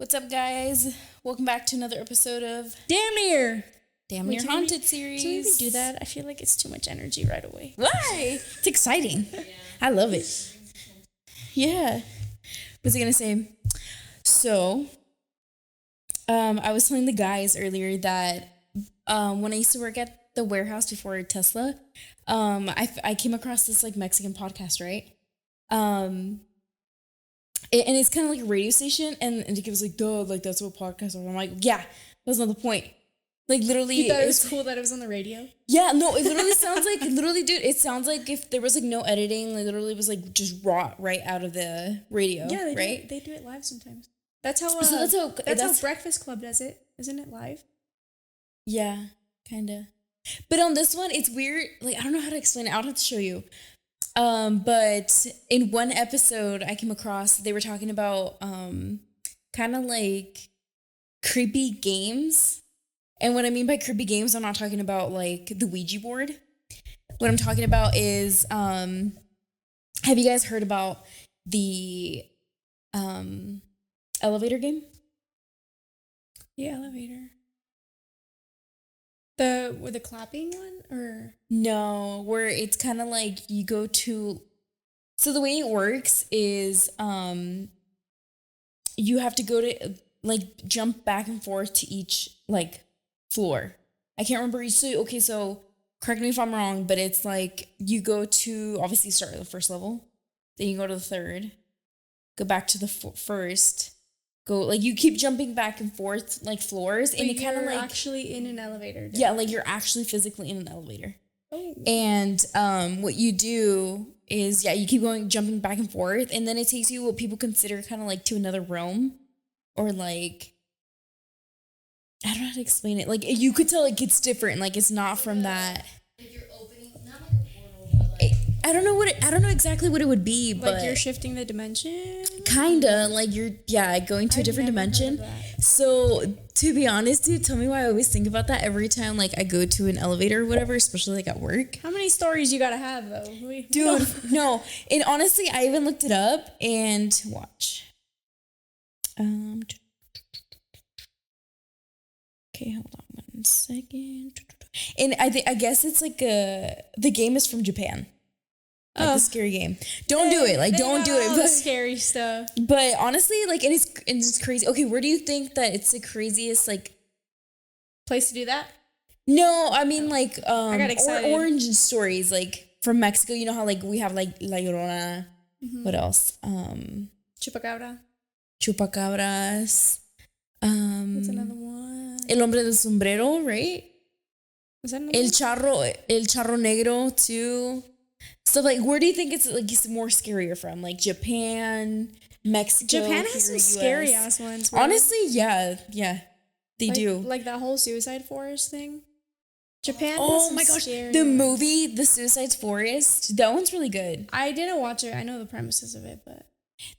What's up, guys? Welcome back to another episode of Damn Near Haunted series. Can we do that? I feel like it's too much energy right away. Why? It's exciting. I love it. Yeah. What's I gonna say? So, I was telling the guys earlier that when I used to work at the warehouse before Tesla, I came across this like Mexican podcast, right? And it's kind of like a radio station, and it was like, duh, like that's what podcasts are. I'm like, yeah, that's not the point. Like literally, You thought it was cool that it was on the radio? Yeah, no, it literally sounds like, dude, it sounds like if there was like no editing, like literally was like just raw right out of the radio. Yeah, right? They do it live sometimes. That's how. That's how Breakfast Club does it, isn't it? Live. Yeah, kind of. But on this one, it's weird. Like I don't know how to explain it. I'll have to show you. But in one episode I came across, they were talking about kind of like creepy games. And what I mean by creepy games, I'm not talking about like the Ouija board. What I'm talking about is have you guys heard about the elevator game? The elevator. With the clapping one, or no, where it's kind of like you go to. So the way it works is you have to go to like jump back and forth to each like floor. I can't remember each. So correct me if I'm wrong, but it's like you go to obviously start at the first level, then you go to the third, go back to the first. Go like you keep jumping back and forth like floors, and it kind of like actually in an elevator. Yeah, like you're actually physically in an elevator. Oh. And what you do is you keep going jumping back and forth, and then it takes you what people consider kind of like to another realm, or like I don't know how to explain it. Like you could tell like it's different, like it's not from that. Like you're opening, not like a portal, but like I don't know exactly what it would be, but like you're shifting the dimension. Kinda like you're going to a different dimension. So to be honest, dude, tell me why I always think about that every time like I go to an elevator or whatever, especially like at work. How many stories you gotta have though? Dude, no. And honestly, I even looked it up and watch. Okay, hold on 1 second. And I guess it's like the game is from Japan. Like the scary game. Don't do it. Like don't do it. But scary stuff. But honestly, like it's crazy. Okay, where do you think that it's the craziest like place to do that? No, I mean like I got excited. Origin stories like from Mexico. You know how like we have like La Llorona. Mm-hmm. What else? Chupacabra. Chupacabras. What's another one? El hombre del sombrero, right? Is that El charro negro too. So like, where do you think it's more scarier from? Like Japan, Mexico. Japan has some scary ass ones. Bro. Honestly, yeah, they do. Like that whole Suicide Forest thing. Japan. Oh my gosh, the movie, The Suicide Forest. That one's really good. I didn't watch it. I know the premises of it, but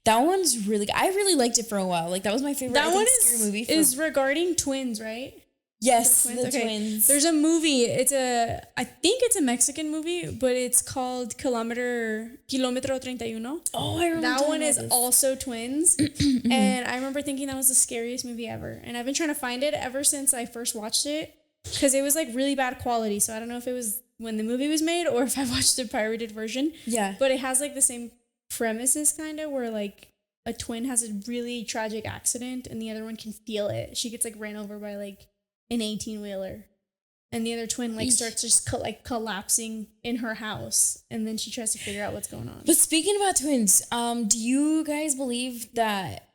that one's really good. I really liked it for a while. Like that was my favorite. That one scary movie. Is regarding twins, right? Yes, the twins. There's a movie. I think it's a Mexican movie, but it's called Kilómetro 31. Oh, I remember that one is also twins. And I remember thinking that was the scariest movie ever. And I've been trying to find it ever since I first watched it because it was like really bad quality. So I don't know if it was when the movie was made or if I watched the pirated version. Yeah. But it has like the same premises kind of where like a twin has a really tragic accident and the other one can feel it. She gets like ran over by like an 18-wheeler, and the other twin like starts just collapsing in her house, and then she tries to figure out what's going on. But speaking about twins, do you guys believe that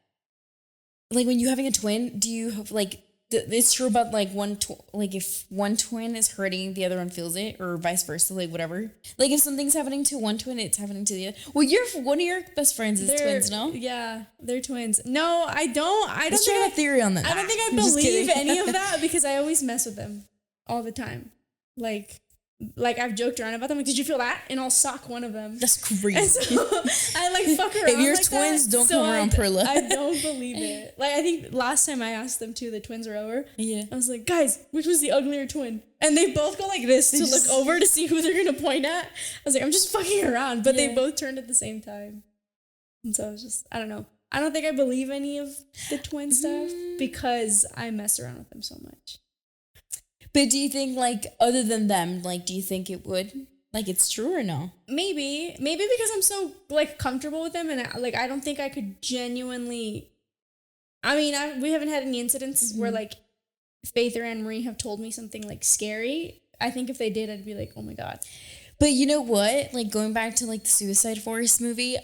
like when you're having a twin, do you have like it's true about like if one twin is hurting, the other one feels it, or vice versa, like whatever. Like if something's happening to one twin, it's happening to the other. Well, one of your best friends is twins, no? Yeah, they're twins. No, I don't. I don't have a theory on that. I don't think I believe any of that because I always mess with them all the time. Like I've joked around about them. Like, did you feel that? And I'll sock one of them. That's crazy. And so I like fuck around. If your like twins that. don't come around, Perla. I don't believe it. Like I think last time I asked them too, the twins were over. Yeah. I was like, guys, which was the uglier twin? And they both go like this to look over to see who they're gonna point at. I was like, I'm just fucking around, but they both turned at the same time. And so I was just, I don't know. I don't think I believe any of the twin stuff because I mess around with them so much. But do you think, like, other than them, like, do you think it would, like, it's true or no? Maybe because I'm so like comfortable with them, and I don't think I could genuinely. I mean, we haven't had any incidents where like Faith or Anne Marie have told me something like scary. I think if they did, I'd be like, oh my God. But you know what? Like, going back to like the Suicide Forest movie,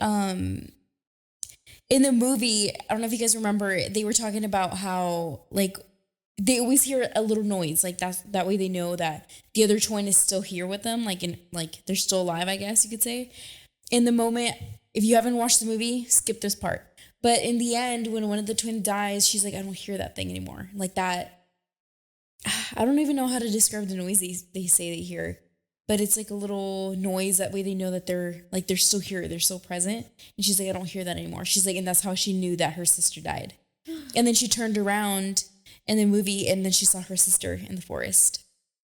in the movie, I don't know if you guys remember, they were talking about how like they always hear a little noise, like that way they know that the other twin is still here with them, like they're still alive, I guess you could say. In the moment, if you haven't watched the movie, skip this part. But in the end, when one of the twins dies, she's like, I don't hear that thing anymore. Like that, I don't even know how to describe the noise they say they hear. But it's like a little noise, that way they know that they're still here, they're still present. And she's like, I don't hear that anymore. She's like, and that's how she knew that her sister died. And then she turned around in the movie, and then she saw her sister in the forest,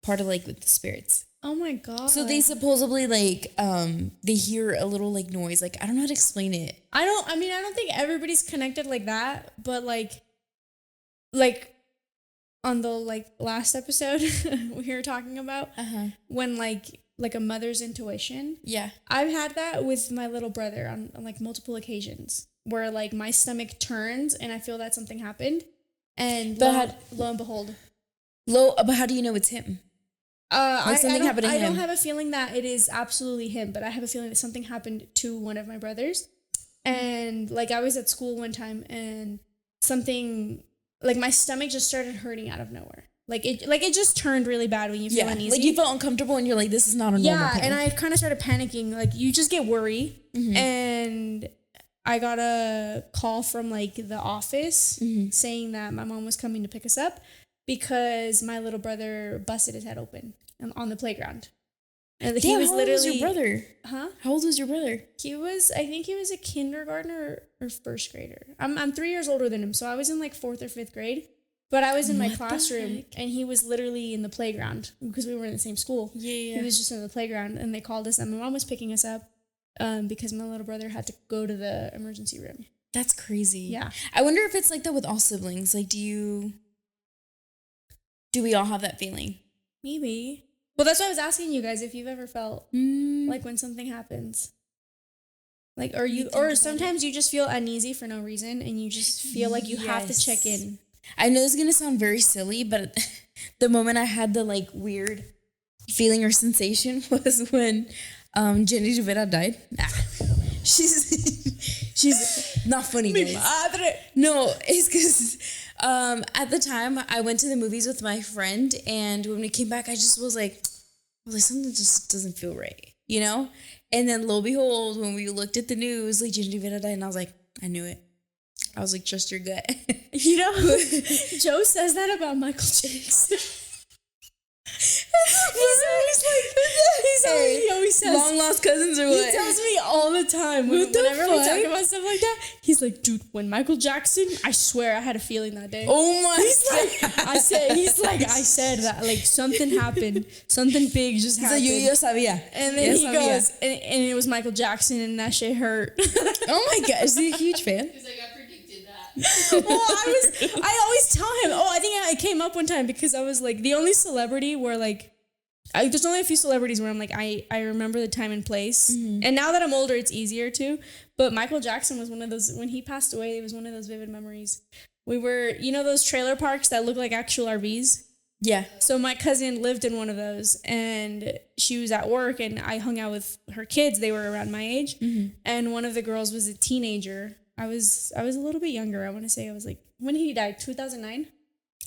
part of like with the spirits. Oh my God. So they supposedly like they hear a little like noise. Like, I don't know how to explain it. I don't think everybody's connected like that, but like on the like last episode we were talking about when like a mother's intuition. Yeah. I've had that with my little brother on like multiple occasions where like my stomach turns and I feel that something happened, and lo and behold. But how do you know it's him? Something happened to him. I don't have a feeling that it is absolutely him, but I have a feeling that something happened to one of my brothers. And like I was at school one time and something like my stomach just started hurting out of nowhere. Like it just turned really bad when you feel uneasy. Like you felt uncomfortable and you're like, this is not a normal pain. And I kind of started panicking. Like you just get worried. And I got a call from like the office saying that my mom was coming to pick us up because my little brother busted his head open on the playground. And he was literally. How old was your brother? Huh? How old was your brother? I think he was a kindergartner or first grader. I'm 3 years older than him, so I was in like 4th or 5th grade. But I was in my classroom, and he was literally in the playground because we were in the same school. Yeah. He was just in the playground, and they called us, and my mom was picking us up because my little brother had to go to the emergency room. That's crazy. Yeah. I wonder if it's like that with all siblings. Like, do we all have that feeling? Maybe. Well, that's why I was asking you guys if you've ever felt like when something happens. Like, or sometimes you just feel uneasy for no reason and you just feel like you have to check in. I know this is going to sound very silly, but the moment I had the like weird feeling or sensation was when Jenny Rivera died. She's not funny, guys. No, it's because at the time I went to the movies with my friend, and when we came back, I was like something just doesn't feel right, you know? And then lo and behold, when we looked at the news, like Jenny Rivera died, and I was like, I knew it. I was like, trust your gut. You know, Joe says that about Michael Jackson. He always says long lost cousins or what? He tells me all the time whenever we talk about stuff like that. He's like, dude, when Michael Jackson, I swear I had a feeling that day. Oh my God. I said that like something happened, something big just happened. Yo sabía. And then he goes, and it was Michael Jackson, and that shit hurt. Oh my God, is he a huge fan? He's like, I predicted that. Well, I always tell him. Oh, I think it came up one time because I was like the only celebrity where like there's only a few celebrities where I'm like I remember the time and place. And now that I'm older, it's easier to. But Michael Jackson was one of those. When he passed away, it was one of those vivid memories. We were, you know, those trailer parks that look like actual RVs. Yeah. So my cousin lived in one of those, and she was at work, and I hung out with her kids. They were around my age, and one of the girls was a teenager. I was a little bit younger. I want to say I was like, when he died, 2009?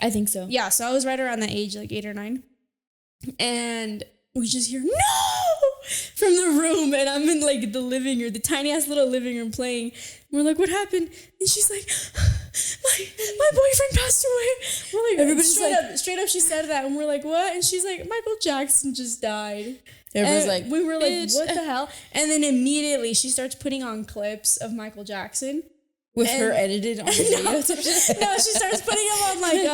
I think so. Yeah, so I was right around that age, like 8 or 9. And we just hear, no! From the room, and I'm in like the living room, the tiny ass little living room playing. And we're like, what happened? And she's like, my boyfriend passed away. We're like, everybody's straight up she said that, and we're like, what? And she's like, Michael Jackson just died. Everybody's like, we were like, what the hell? And then immediately she starts putting on clips of Michael Jackson. With her edited on the video. No, she starts putting him on like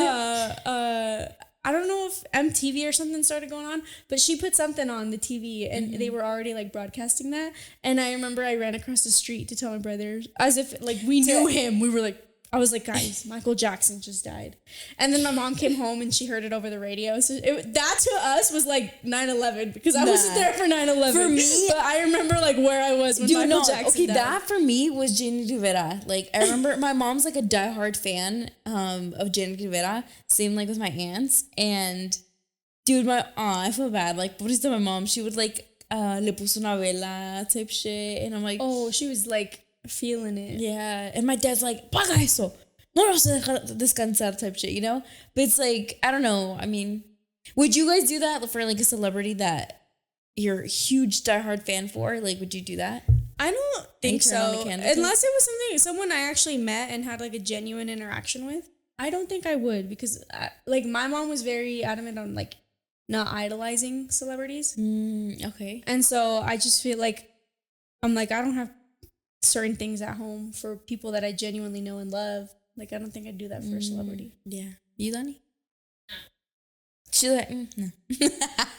I don't know if MTV or something started going on, but she put something on the TV and they were already like broadcasting that. And I remember I ran across the street to tell my brother, as if like we knew him. We were like, I was like, guys, Michael Jackson just died. And then my mom came home and she heard it over the radio. So that to us was like 9/11 because I wasn't there for 9/11. For me, but I remember like where I was when Michael Jackson died. That for me was Jenny Rivera. Like I remember my mom's like a diehard fan of Jenny Rivera. Same like with my aunts. And dude, I feel bad. Like what is that? My mom, she would like le puso una vela type shit, and I'm like, oh, she was like feeling it. Yeah, and my dad's like, paga eso, no vas a dejar descansar type shit, you know? But it's like, I don't know. I mean, would you guys do that for like a celebrity that you're a huge diehard fan for? Like, would you do that? I don't think so. Unless it was someone I actually met and had like a genuine interaction with. I don't think I would because like my mom was very adamant on like not idolizing celebrities. Okay. And so I just feel like I'm like, I don't have certain things at home for people that I genuinely know and love. Like I don't think I'd do that for a celebrity. Yeah. You, Dani? She's like, no.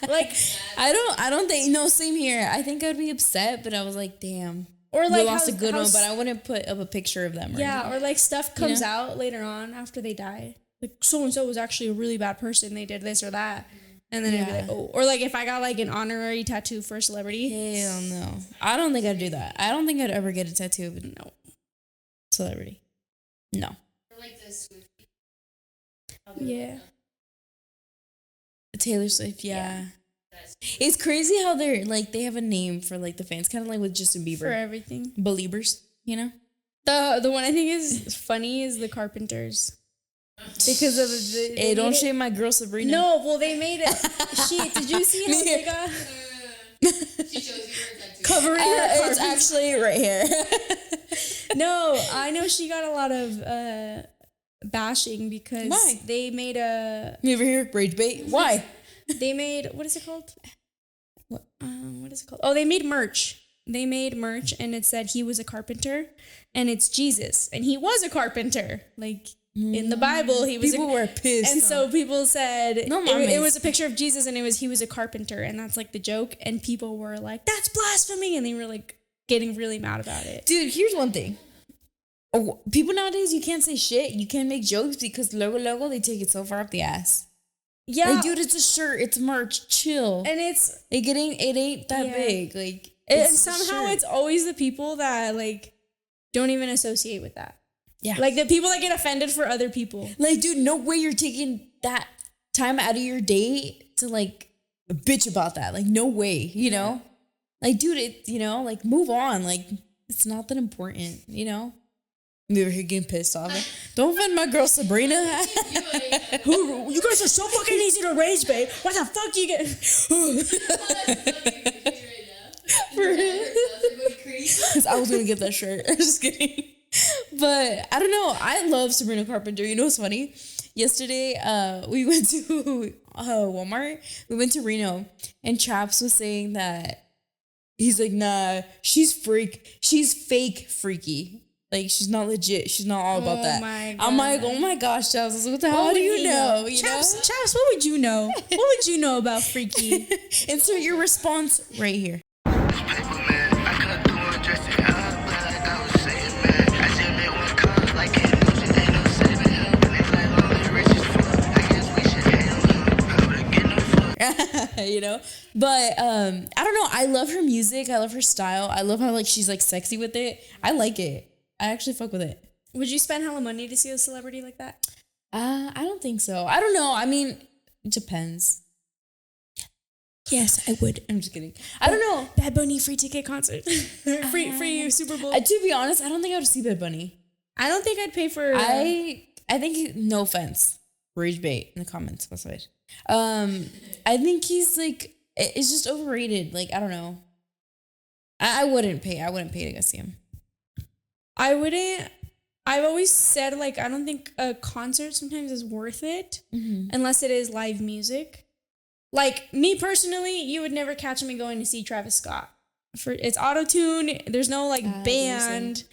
Like I don't think, no, same here. I think I'd be upset, but I was like, damn. Or like we lost a good one, but I wouldn't put up a picture of them. Yeah, or like stuff comes out later on after they die. Like so and so was actually a really bad person. They did this or that. And then I'd be like, oh. Or like if I got like an honorary tattoo for a celebrity. Hell no. I don't think I'd do that. I don't think I'd ever get a tattoo of a celebrity. No. Or like the Swift. Yeah. Taylor Swift, yeah. It's crazy how they're like, they have a name for like the fans, kind of like with Justin Bieber. For everything. Beliebers, you know? The one I think is funny is the Carpenters. Because of the... Hey, don't shame my girl Sabrina. No, well, they made it... Did you see how they got... She shows you her tattoo. Covering her it's actually right here. No, I know she got a lot of bashing because they made a... Me over here, rage bait. Why? They made... What is it called? What is it called? Oh, they made merch. They made merch and it said he was a carpenter and it's Jesus. And he was a carpenter. Like... In the Bible, he was. People were pissed, and so people said it was a picture of Jesus, and he was a carpenter, and that's like the joke. And people were like, "That's blasphemy," and they were like getting really mad about it. Dude, here's one thing: people nowadays, you can't say shit, you can't make jokes because logo, they take it so far up the ass. Yeah, like, dude, it's a shirt, it's merch, chill, and it's like it ain't that big, like. And somehow it's always the people that like don't even associate with that. Yeah. Like the people that get offended for other people. Like, dude, no way you're taking that time out of your day to like bitch about that. Like, no way, you know? Like, dude, like move on. Like, it's not that important, you know? We were here getting pissed off. Like, don't offend my girl Sabrina. Who? You guys are so fucking easy to rage, babe. What the fuck do you get? For real? Because I was gonna get that shirt. I'm just kidding. But I don't know. I love Sabrina Carpenter. You know what's funny? Yesterday, we went to Walmart. We went to Reno, and Chaps was saying that he's like, nah, she's fake freaky. Like she's not legit. She's not all about that. I'm like, oh my gosh, Chaps, what the hell do you know? Chaps, what would you know? What would you know about freaky? Insert your response right here. You know, but I don't know, I love her music, I love her style, I love how like she's like sexy with it. I like it. I actually fuck with it. Would you spend hella money to see a celebrity like that? I don't think so. I don't know, I mean, it depends. Yes, I would. I'm just kidding. I don't know. Bad Bunny free ticket concert. free Super Bowl. To be honest, I don't think I would see Bad Bunny. I don't think I'd pay for I think, no offense, rage bait in the comments, that's right. I think he's like, it's just overrated. Like, I don't know. I wouldn't pay to go see him. I've always said, like, I don't think a concert sometimes is worth it unless it is live music. Like, me personally, you would never catch me going to see Travis Scott. It's auto-tune. There's no, like, band.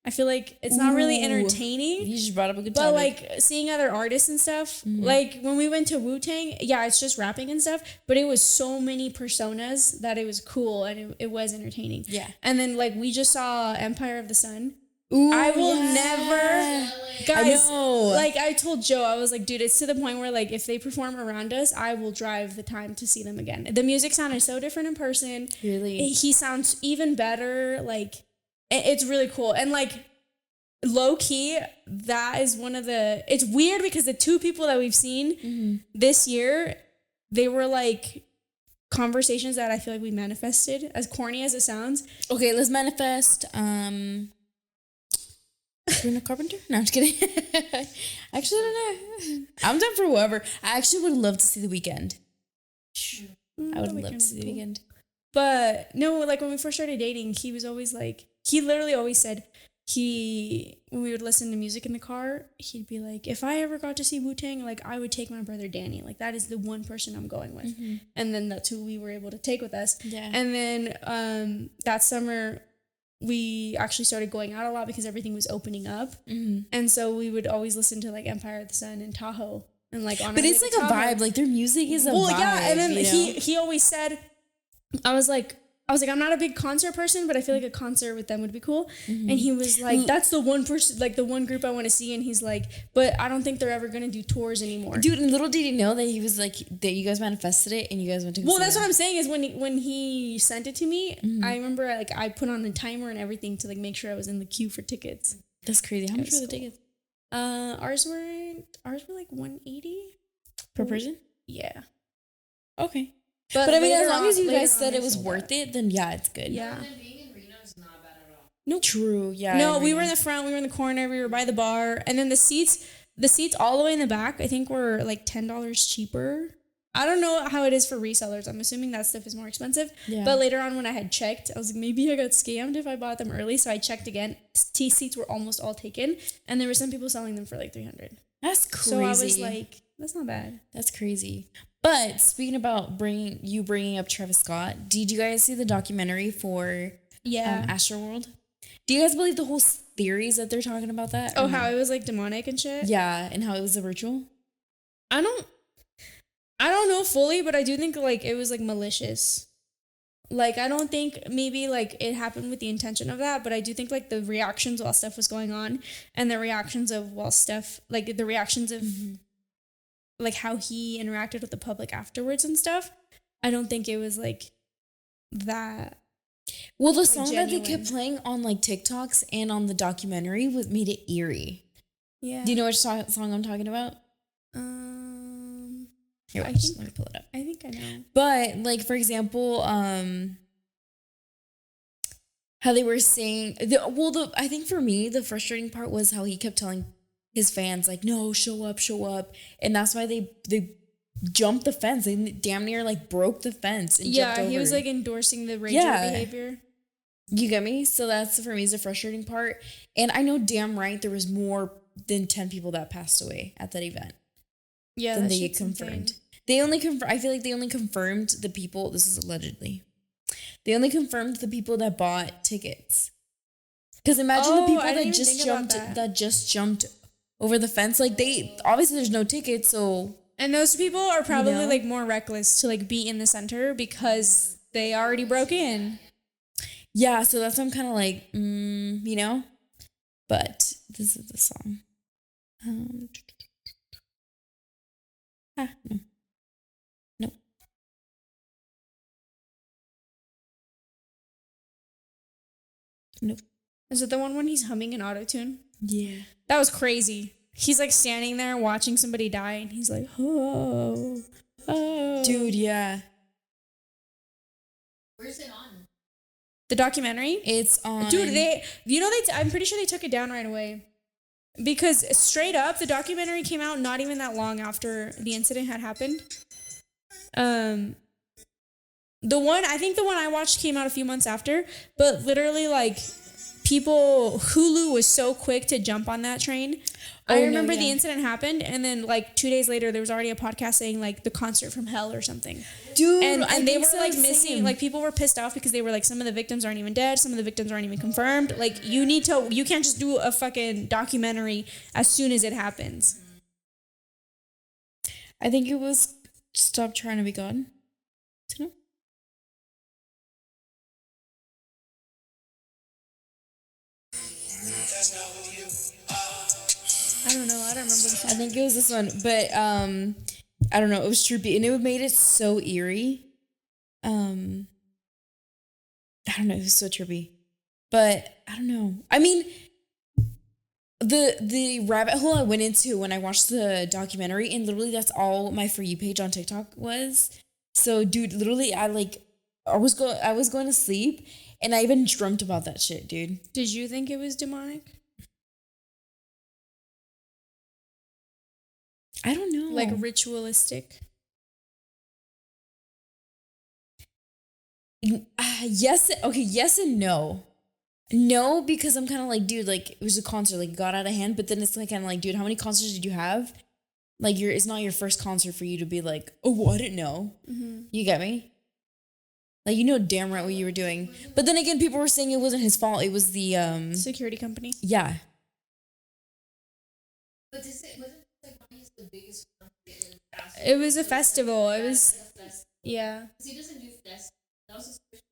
I feel like it's not really Ooh. entertaining. You just brought up a good But topic. like seeing other artists and stuff, like when we went to Wu-Tang, yeah, it's just rapping and stuff, but it was so many personas that it was cool and it was entertaining. Yeah. And then like we just saw Empire of the Sun. Ooh, I will yeah. never, I guys, know. like I told Joe, I was like, dude, it's to the point where like if they perform around us, I will drive the time to see them again. The music sounded so different in person. Really? He sounds even better. Like it's really cool. And like low key, that is one of the, it's weird because the two people that we've seen this year, they were like conversations that I feel like we manifested, as corny as it sounds. Okay, let's manifest. Sabrina Carpenter? No, I'm just kidding. Actually, I don't know. I'm down for whoever. I actually would love to see The Weeknd. I would love to see The Weeknd. But no, like when we first started dating, he was always like, he literally always said, when we would listen to music in the car, he'd be like, if I ever got to see Wu-Tang, like I would take my brother Danny. Like that is the one person I'm going with. And then that's who we were able to take with us. Yeah. And then that summer, we actually started going out a lot because everything was opening up. And so we would always listen to like Empire of the Sun and Tahoe. And like on But it's like a vibe. Like their music is a vibe. Well, yeah. And then you know? he always said, I was like, I'm not a big concert person, but I feel like a concert with them would be cool. And he was like, that's the one person, like the one group I want to see. And he's like, but I don't think they're ever going to do tours anymore. Dude, and little did he know that he was like, that you guys manifested it and you guys went to go Well, see that's them. what I'm saying is when he sent it to me, I remember like I put on a timer and everything to like make sure I was in the queue for tickets. That's crazy. How much were the tickets? Ours were like $180 Per person? Yeah. Okay. But I mean, as long as you guys said it was worth worth it, then yeah, it's good. Yeah. And then being in Reno is not bad at all. No. True. Yeah. No, I we agree. were in the front, we were in the corner, we were by the bar, and then the seats all the way in the back, I think were like $10 cheaper. I don't know how it is for resellers. I'm assuming that stuff is more expensive. Yeah. But later on when I had checked, I was like, maybe I got scammed if I bought them early. So I checked again. Seats were almost all taken, and there were some people selling them for like $300. That's crazy. So I was like, that's not bad. That's crazy. But speaking about bringing up Travis Scott, did you guys see the documentary for Astroworld? Do you guys believe the whole theories that they're talking about that? Oh, how it was like demonic and shit? Yeah, and how it was a ritual? I don't know fully, but I do think like it was like malicious. Like I don't think maybe like it happened with the intention of that, but I do think like the reactions while stuff was going on and the reactions of like how he interacted with the public afterwards and stuff. I don't think it was like that. Well, the song that they genuine. kept playing on like TikToks and on the documentary made it eerie. Yeah. Do you know which song I'm talking about? Here, I watch. think- Let me pull it up. I think I know. But like for example, how they were saying I think for me the frustrating part was how he kept telling his fans like, no, show up, and that's why they jumped the fence. They damn near like broke the fence and jumped over. He was like endorsing the rager behavior. You get me? So that's for me is the frustrating part. And I know damn right there was more than 10 people that passed away at that event. Yeah, Than that they shit's confirmed. insane. I feel like they only confirmed the people. This is allegedly. They only confirmed the people that bought tickets. Because imagine the people I didn't that even just think about jumped that. jumped over the fence. Like they obviously there's no tickets, so And those people are probably know? like more reckless to like be in the center because they already broke in. yeah. So that's why I'm kind of like, you know. But this is the song. No. Nope. Nope. Is it the one when he's humming an auto-tune? Yeah. That was crazy. He's like standing there watching somebody die and he's like, oh. Dude, yeah. Where's it on? The documentary? It's on. Dude, I'm pretty sure they took it down right away. Because straight up, the documentary came out not even that long after the incident had happened. I think the one I watched came out a few months after, but literally like Hulu was so quick to jump on that train. I remember the incident happened and then like 2 days later, there was already a podcast saying like the concert from hell or something. Dude, and they were so, like missing, same. like people were pissed off because they were like, some of the victims aren't even dead, some of the victims aren't even confirmed. Like you can't just do a fucking documentary as soon as it happens. I think it was Stop Trying to Be God. You know? I don't know. I don't remember the song. I think it was this one, but I don't know. It was trippy, and it made it so eerie. I don't know. It was so trippy, but I don't know. I mean, the rabbit hole I went into when I watched the documentary, and literally that's all my For You page on TikTok was. So, dude, literally, I was going to sleep, and I even dreamt about that shit, dude. Did you think it was demonic? I don't know. Like ritualistic? Yes. Okay. Yes and no. No, because I'm kind of like, dude, like it was a concert, like it got out of hand. But then it's like kind of like, dude, how many concerts did you have? Like it's not your first concert for you to be like, oh, well, I didn't know. Mm-hmm. You get me? Like, you know damn right what you were doing. But then again, people were saying it wasn't his fault. It was the security company. Yeah. But this wasn't like one of the biggest concert in the past. It was a festival. It was yeah. Because he doesn't do festivals. That was his first.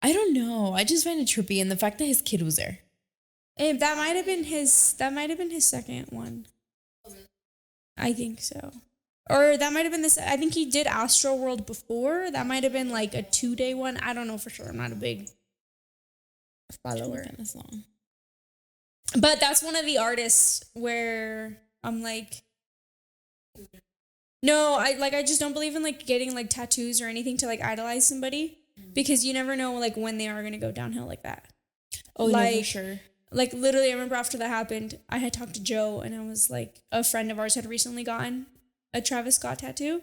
I don't know. I just find it trippy, and the fact that his kid was there. And that might have been his second one. Oh, really? I think so. Or that might have been this. I think he did Astroworld before. That might have been like a 2-day one. I don't know for sure. I'm not a big follower. This long. But that's one of the artists where I'm like, no, I just don't believe in like getting like tattoos or anything to like idolize somebody, because you never know like when they are gonna go downhill like that. Oh, like, no, for sure. Like literally, I remember after that happened, I had talked to Joe, and I was like, a friend of ours had recently gotten a Travis Scott tattoo,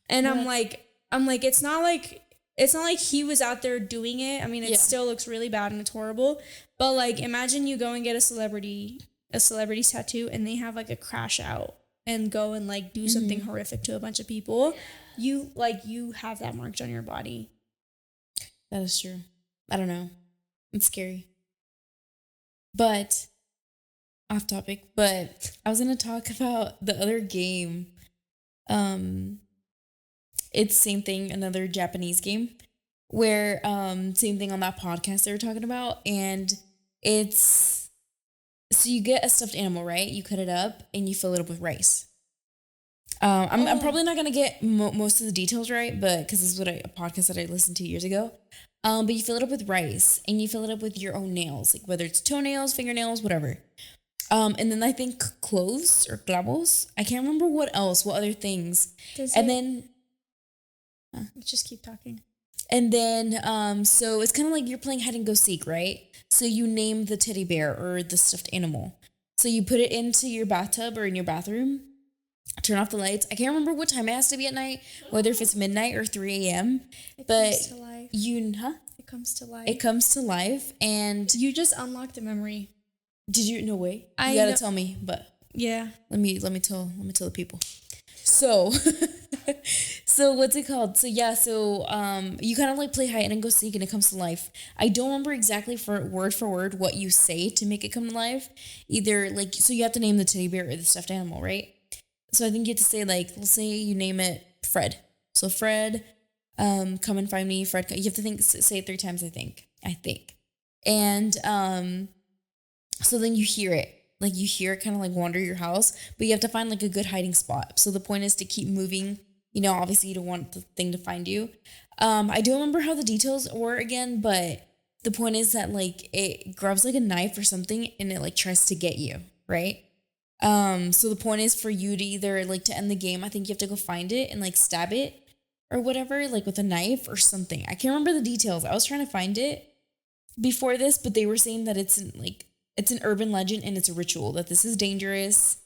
and I'm like, it's not like he was out there doing it. I mean, it still looks really bad and it's horrible, but like, imagine you go and get a celebrity's tattoo, and they have like a crash out and go and like do something horrific to a bunch of people. You have that marked on your body. That is true. I don't know. It's scary. But off topic, but I was going to talk about the other game. It's same thing, another Japanese game where same thing on that podcast they were talking about, and it's so you get a stuffed animal, right? You cut it up and you fill it up with rice. I'm probably not gonna get most of the details right, but because this is a podcast that I listened to years ago. But you fill it up with rice, and you fill it up with your own nails, like whether it's toenails, fingernails, whatever. And then I think cloves or clavos. I can't remember what other things. Then just keep talking. And then so it's kind of like you're playing hide and go seek, right? So you name the teddy bear or the stuffed animal. So you put it into your bathtub or in your bathroom. Turn off the lights. I can't remember what time it has to be at night, whether if it's midnight or 3 a.m. It but comes to life. It comes to life. It comes to life, and you just unlocked a memory. Did you? No way. You gotta tell me, but yeah. Let me tell the people. So, so what's it called? So yeah, so you kind of like play hide and go seek, and it comes to life. I don't remember exactly for word what you say to make it come to life. Either like, so you have to name the teddy bear or the stuffed animal, right? So I think you have to say like, let's say you name it Fred. So Fred, come and find me, Fred. You have to say it 3 times, I think. And so then you hear it. Like you hear it kind of like wander your house, but you have to find like a good hiding spot. So the point is to keep moving. You know, obviously you don't want the thing to find you. I don't remember how the details were again, but the point is that like it grabs like a knife or something and it like tries to get you, right? So the point is for you to either like to end the game, I think you have to go find it and like stab it or whatever, like with a knife or something. I can't remember the details. I was trying to find it before this, but they were saying that it's an urban legend and it's a ritual, that this is dangerous.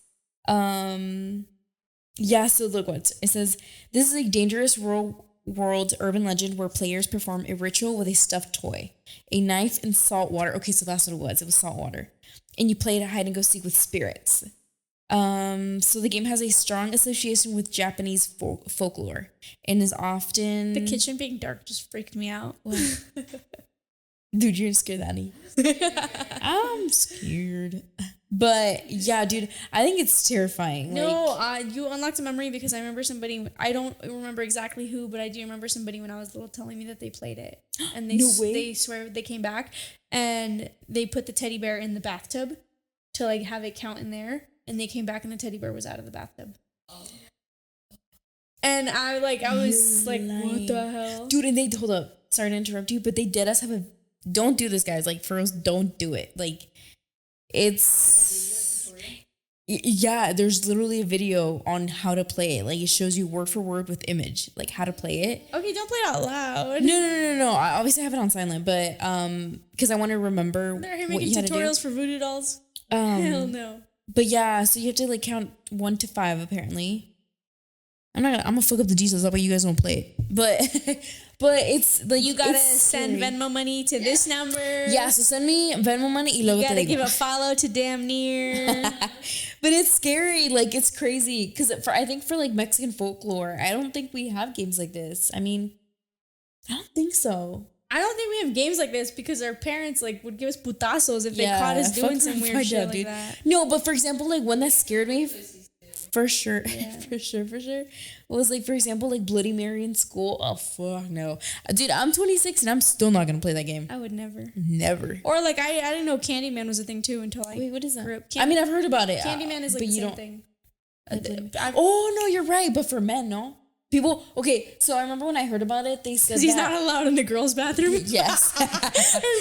Yeah, so look what it says. This is a dangerous world urban legend where players perform a ritual with a stuffed toy, a knife, and salt water. Okay, so that's what it was. It was salt water. And you play hide and go seek with spirits. So the game has a strong association with Japanese folklore and is often The kitchen being dark just freaked me out. Dude, you're scared, Annie. I'm scared. But yeah, dude, I think it's terrifying. No, you unlocked a memory because I remember somebody. I don't remember exactly who, but I do remember somebody when I was little telling me that they played it, and they No way. they swear they came back and they put the teddy bear in the bathtub to like have it count in there, and they came back and the teddy bear was out of the bathtub. And I was You're like, lying. what the hell, Dude, and they hold up. Sorry to interrupt you, but they did us have a. Don't do this, guys. Like, for us, don't do it. Like, it's. Yeah, there's literally a video on how to play it. Like, it shows you word for word with image, like how to play it. Okay, don't play it out loud. No. I obviously have it on silent, but because I want to remember They're what making you had to do. tutorials for voodoo dolls. Hell no. But yeah, so you have to like count 1 to 5 apparently. I'm gonna fuck up the details. That way you guys don't play it. But but it's like You gotta it's send scary. Venmo money to this number. Yeah, so send me Venmo money y luego You te gotta digo. give a follow to damn near. But it's scary. Like, it's crazy. Because I think for like Mexican folklore, I don't think we have games like this. I mean, I don't think so. I don't think we have games like this because our parents like would give us putazos if they caught us doing some weird shit like that. No, but for example, like one that scared me for sure, for sure, was like, for example, like Bloody Mary in school. Oh fuck no, dude, I'm 26 and I'm still not gonna play that game. I would never. Never. Or like I didn't know Candyman was a thing too until I Wait, what is that? grew up. I mean, I've heard about it. Candyman is like but the you same don't. thing. Oh no, you're right. But for men, no. People, okay, so I remember when I heard about it, they said He's that. not allowed in the girls' bathroom. Yes.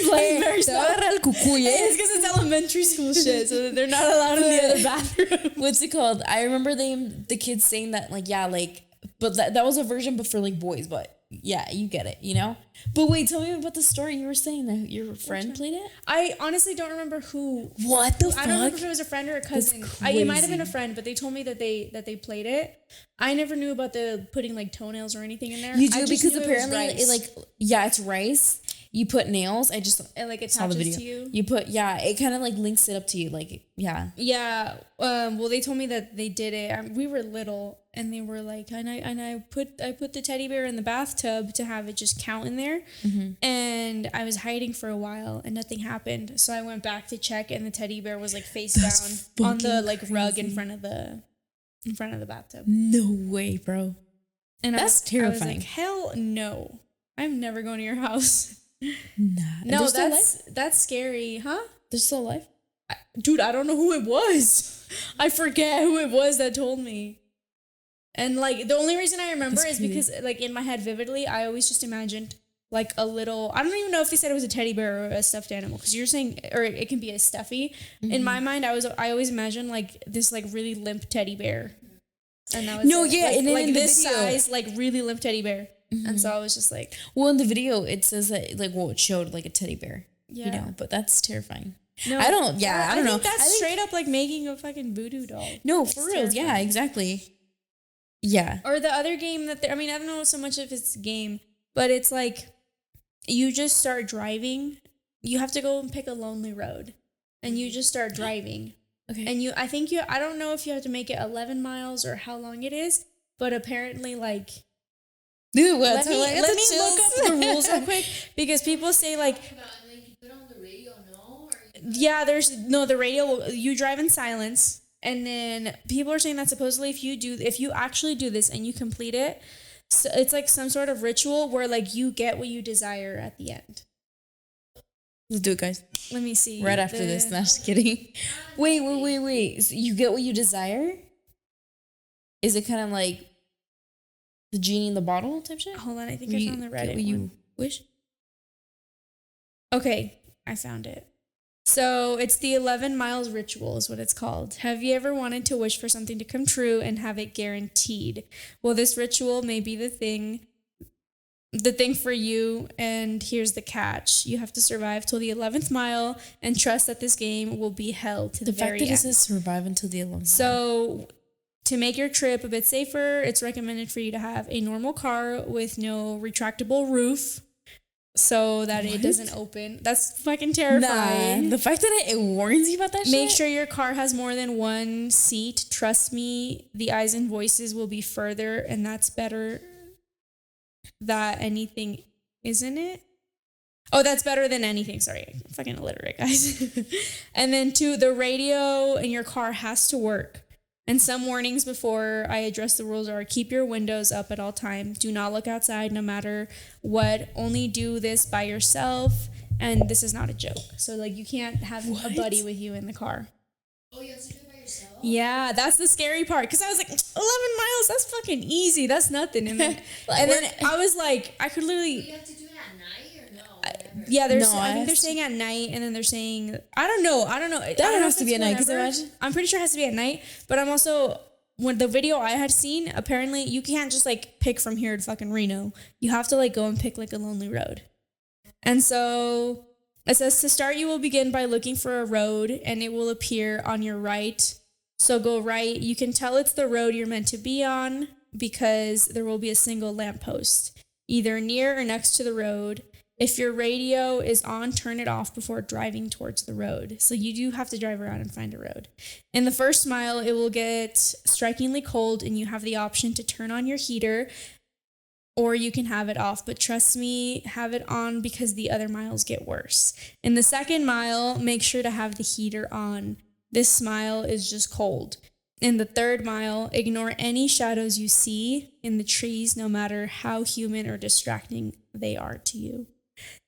Bloody Mary's not. Agarra el cucuy, eh? It's because it's elementary school shit, so they're not allowed in the other bathroom. What's it called? I remember the kids saying that, like, yeah, like, but that was a version, but for like boys. But yeah, you get it, you know. But wait, tell me about the story. You were saying that your friend played it. I honestly don't remember who. What the fuck? I don't remember if it was a friend or a cousin. It might have been a friend, but they told me that they played it. I never knew about the putting like toenails or anything in there. You I do, just because knew apparently it was rice. it's rice. You put nails. I just It like saw the attaches video. to you. You put it kind of like links it up to you, like yeah. Yeah. Well, they told me that they did it. We were little, and they were like, and I put the teddy bear in the bathtub to have it just count in there, and I was hiding for a while, and nothing happened. So I went back to check, and the teddy bear was like face down on the like rug in front of the bathtub. No way, bro. And That's I was terrifying. like, hell no, I'm never going to your house. Nah. No, They're still alive? that's scary, huh? They're still alive. Dude, I don't know who it was. I forget who it was that told me. And like the only reason I remember That's is because like in my head vividly, I always just imagined like a little, I don't even know if they said it was a teddy bear or a stuffed animal, because you're saying, or it can be a stuffy. In my mind, I always imagined like this like really limp teddy bear. And that was No, it. yeah, like, and then like in the this video- size, like really limp teddy bear. And so I was just like, Well, in the video, it says that like it showed like a teddy bear. yeah. You know, but that's terrifying. No, I don't. Yeah, I don't know. think that's I think- straight up like making a fucking voodoo doll. No, It's for real. Yeah, terrifying. exactly. Yeah. Or the other game that I mean, I don't know so much if it's a game, but it's like you just start driving. You have to go and pick a lonely road, and you just start driving. Okay. And I don't know if you have to make it 11 miles or how long it is, but apparently like Dude, let me look up the rules real quick, because people say like, And then you put on the radio, no? Or yeah, the radio, you drive in silence. And then people are saying that supposedly if you actually do this and you complete it, so it's like some sort of ritual where like you get what you desire at the end. Let's do it, guys. Let me see. Right after this. No, just kidding. Wait. So you get what you desire? Is it kind of like the genie in the bottle type shit? Hold on, I think Where I you found the get Reddit what you one. wish? Okay, I found it. So it's the 11 miles ritual is what it's called. Have you ever wanted to wish for something to come true and have it guaranteed? Well, this ritual may be the thing for you, and here's the catch. You have to survive till the 11th mile and trust that this game will be held to the The fact very that it end. says survive until the 11th. So to make your trip a bit safer, it's recommended for you to have a normal car with no retractable roof, so that it What? doesn't open. That's fucking Nah, terrifying. the fact that it warns you about that Make shit. sure your car has more than one seat. Trust me, the eyes and voices will be further, and that's better that anything, isn't it? Oh, that's better than anything. Sorry, I'm fucking illiterate, guys. And then 2, the radio in your car has to work. And some warnings before I address the rules are: keep your windows up at all times. Do not look outside no matter what. Only do this by yourself. And this is not a joke. So, like, you can't have a buddy with you in the car. Oh, you have to do it by yourself? Yeah, that's the scary part. Because I was like, 11 miles, that's fucking easy. That's nothing. And then, and then I was like, I could But literally... you have to do it at night or no? Whatever. Yeah, there's. No, I I think have they're to- saying at night, and then they're saying I don't know. That has to be at night, 'cause whatever. imagine- I'm pretty sure it has to be at night. But I'm also, when the video I had seen, apparently you can't just like pick from here to fucking Reno. You have to like go and pick like a lonely road. And so it says to start, you will begin by looking for a road, and it will appear on your right. So go right. You can tell it's the road you're meant to be on because there will be a single lamppost, either near or next to the road. If your radio is on, turn it off before driving towards the road. So you do have to drive around and find a road. In the first mile, it will get strikingly cold, and you have the option to turn on your heater, or you can have it off. But trust me, have it on because the other miles get worse. In the second mile, make sure to have the heater on. This mile is just cold. In the third mile, ignore any shadows you see in the trees, no matter how human or distracting they are to you.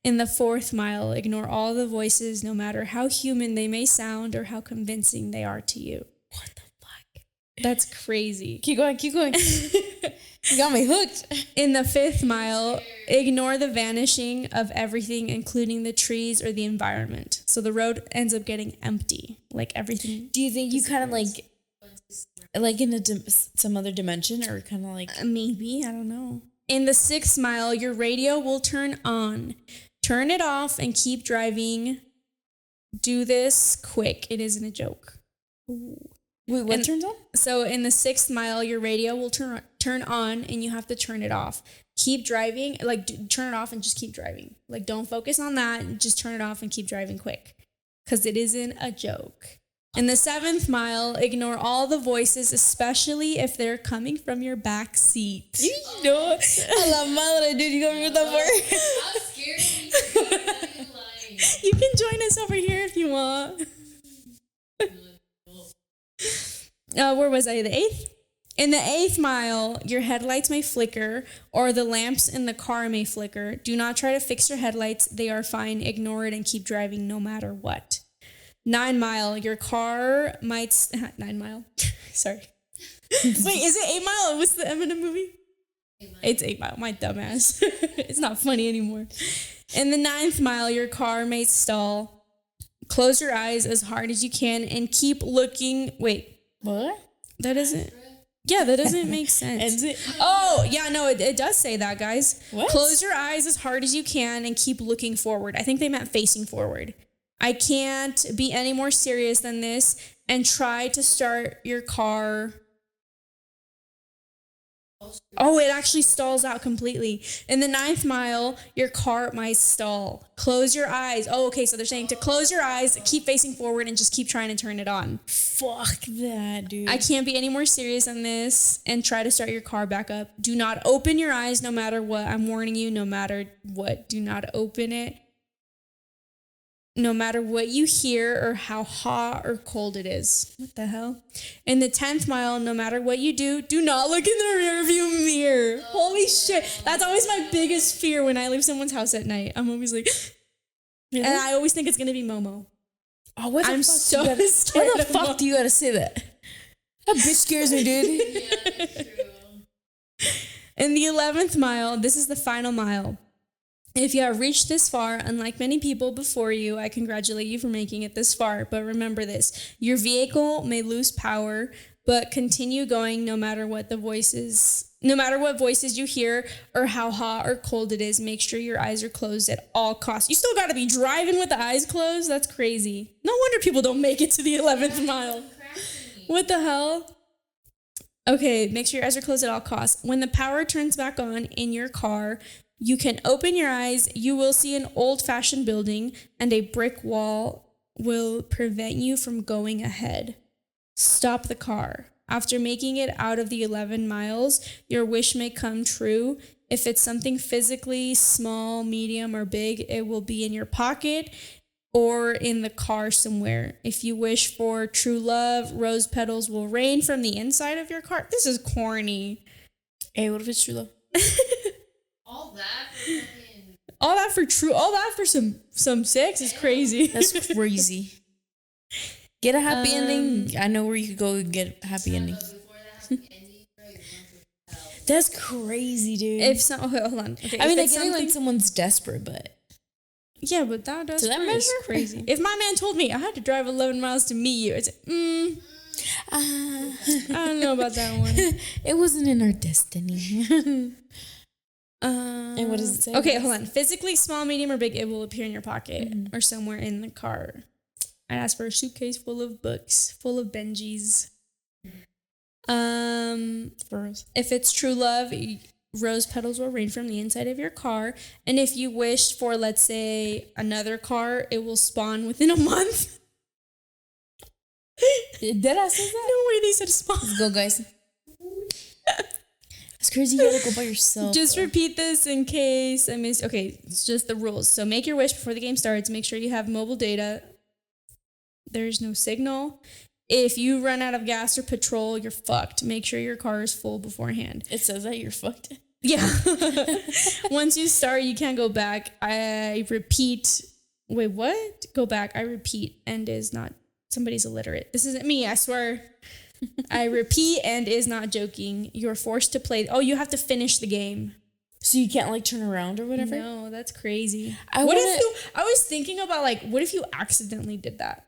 In the fourth mile, ignore all the voices, no matter how human they may sound or how convincing they are to you. What the fuck? That's crazy. Keep going, keep going. You got me hooked. In the fifth mile, ignore the vanishing of everything, including the trees or the environment. So the road ends up getting empty, like everything. Do you think you kind of like in some other dimension, or kind of like... Maybe, I don't know. In the sixth mile, your radio will turn on. Turn it off and keep driving. Do this quick. It isn't a joke. Wait, what turns on? So in the sixth mile, your radio will turn on, and you have to turn it off. Keep driving, like turn it off and just keep driving. Like, don't focus on that. Just turn it off and keep driving quick, because it isn't a joke. In the seventh mile, ignore all the voices, especially if they're coming from your back seat. You know, a la madre, dude, you got me with that word. I'm scared of you. I'm not even lying. You can join us over here if you want. Where was I? The eighth? In the eighth mile, your headlights may flicker, or the lamps in the car may flicker. Do not try to fix your headlights. They are fine. Ignore it and keep driving no matter what. 9 mile, your car might... 9 mile. Sorry. Wait, is it 8 mile? What's the Eminem movie? 8 Mile. It's 8 mile. My dumbass. It's not funny anymore. In the 9th mile, your car may stall. Close your eyes as hard as you can and keep looking. Wait, What? that doesn't... Yeah, that doesn't make sense. Ends it? Oh, yeah, no, it does say that, guys. What? Close your eyes as hard as you can and keep looking forward. I think they meant facing forward. I can't be any more serious than this, and try to start your car. Oh, it actually stalls out completely. In the 9th mile, your car might stall. Close your eyes. Oh, okay, so they're saying to close your eyes, keep facing forward, and just keep trying to turn it on. Fuck that, dude. I can't be any more serious than this, and try to start your car back up. Do not open your eyes no matter what. I'm warning you, no matter what. Do not open it. No matter what you hear or how hot or cold it is. What the hell? In the 10th mile, no matter what you do, do not look in the rearview mirror. Holy shit. That's always my biggest fear when I leave someone's house at night. I'm always like, Really? and I always think it's going to be Momo. Oh, what the I'm fuck so you gotta, scared Why the of fuck Mo- do you gotta say that? That bitch scares me, dude. Yeah, that's true. In the 11th mile, this is the final mile. If you have reached this far, unlike many people before you, I congratulate you for making it this far. But remember this, your vehicle may lose power, but continue going no matter what voices you hear or how hot or cold it is. Make sure your eyes are closed at all costs. You still got to be driving with the eyes closed? That's crazy. No wonder people don't make it to the 11th mile. What the hell? Okay, make sure your eyes are closed at all costs. When the power turns back on in your car, You can open your eyes. You will see an old-fashioned building, and a brick wall will prevent you from going ahead. Stop the car. After making it out of the 11 miles, your wish may come true. If it's something physically small, medium, or big, it will be in your pocket or in the car somewhere. If you wish for true love, rose petals will rain from the inside of your car. This is corny. Hey, what if it's true love? All that for fucking. All that for some sex is crazy. That's crazy. Get a happy ending. I know where you could go and get a happy ending. But before that happy ending, bro, you're going to hell. That's crazy, dude. Okay, hold on. Okay, I mean, I if it's get it like someone's desperate, but yeah, but that's does that measure? crazy. If my man told me I had to drive 11 miles to meet you, it's I don't know about that one. It wasn't in our destiny. And what does it say? Okay, hold on. Physically small, medium, or big, it will appear in your pocket or somewhere in the car. I'd ask for a suitcase full of books, full of Benjis. If it's true love, rose petals will rain from the inside of your car. And if you wish for, let's say, another car, it will spawn within a month. Did I say that? No way they said spawn. Let's go, guys. It's crazy you gotta go by yourself. Just though. repeat this in case I missed. Okay, it's just the rules. So make your wish before the game starts. Make sure you have mobile data. There's no signal. If you run out of gas or petrol, you're fucked. Make sure your car is full beforehand. It says that you're fucked. Yeah. Once you start, you can't go back. I repeat. Wait, what? Go back. I repeat. And is not. Somebody's illiterate. This isn't me, I swear. I repeat and is not joking. You're forced to play. Oh, you have to finish the game. So you can't like turn around or whatever? No, that's crazy. I was thinking about like, what if you accidentally did that?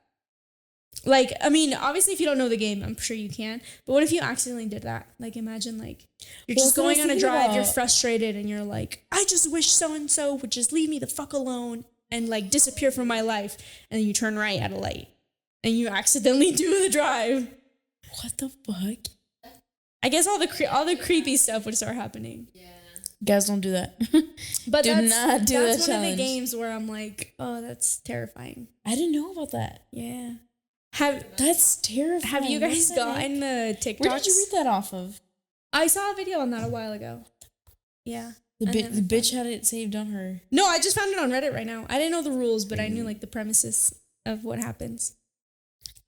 Like, I mean, obviously if you don't know the game, I'm sure you can. But what if you accidentally did that? Like, imagine like you're just going on a drive, you're frustrated and you're like, I just wish so-and-so would just leave me the fuck alone and like disappear from my life. And then you turn right at a light and you accidentally do the drive. What the fuck? I guess all the creepy stuff would start happening. Yeah. Guys, don't do that. But Do not do that's that one challenge. of the games where I'm like, oh, that's terrifying. I didn't know about that. Yeah. That's terrifying. Have you guys gotten the TikToks? Where did you read that off of? I saw a video on that a while ago. Yeah. The bitch had it saved on her. No, I just found it on Reddit right now. I didn't know the rules, but I knew like the premises of what happens.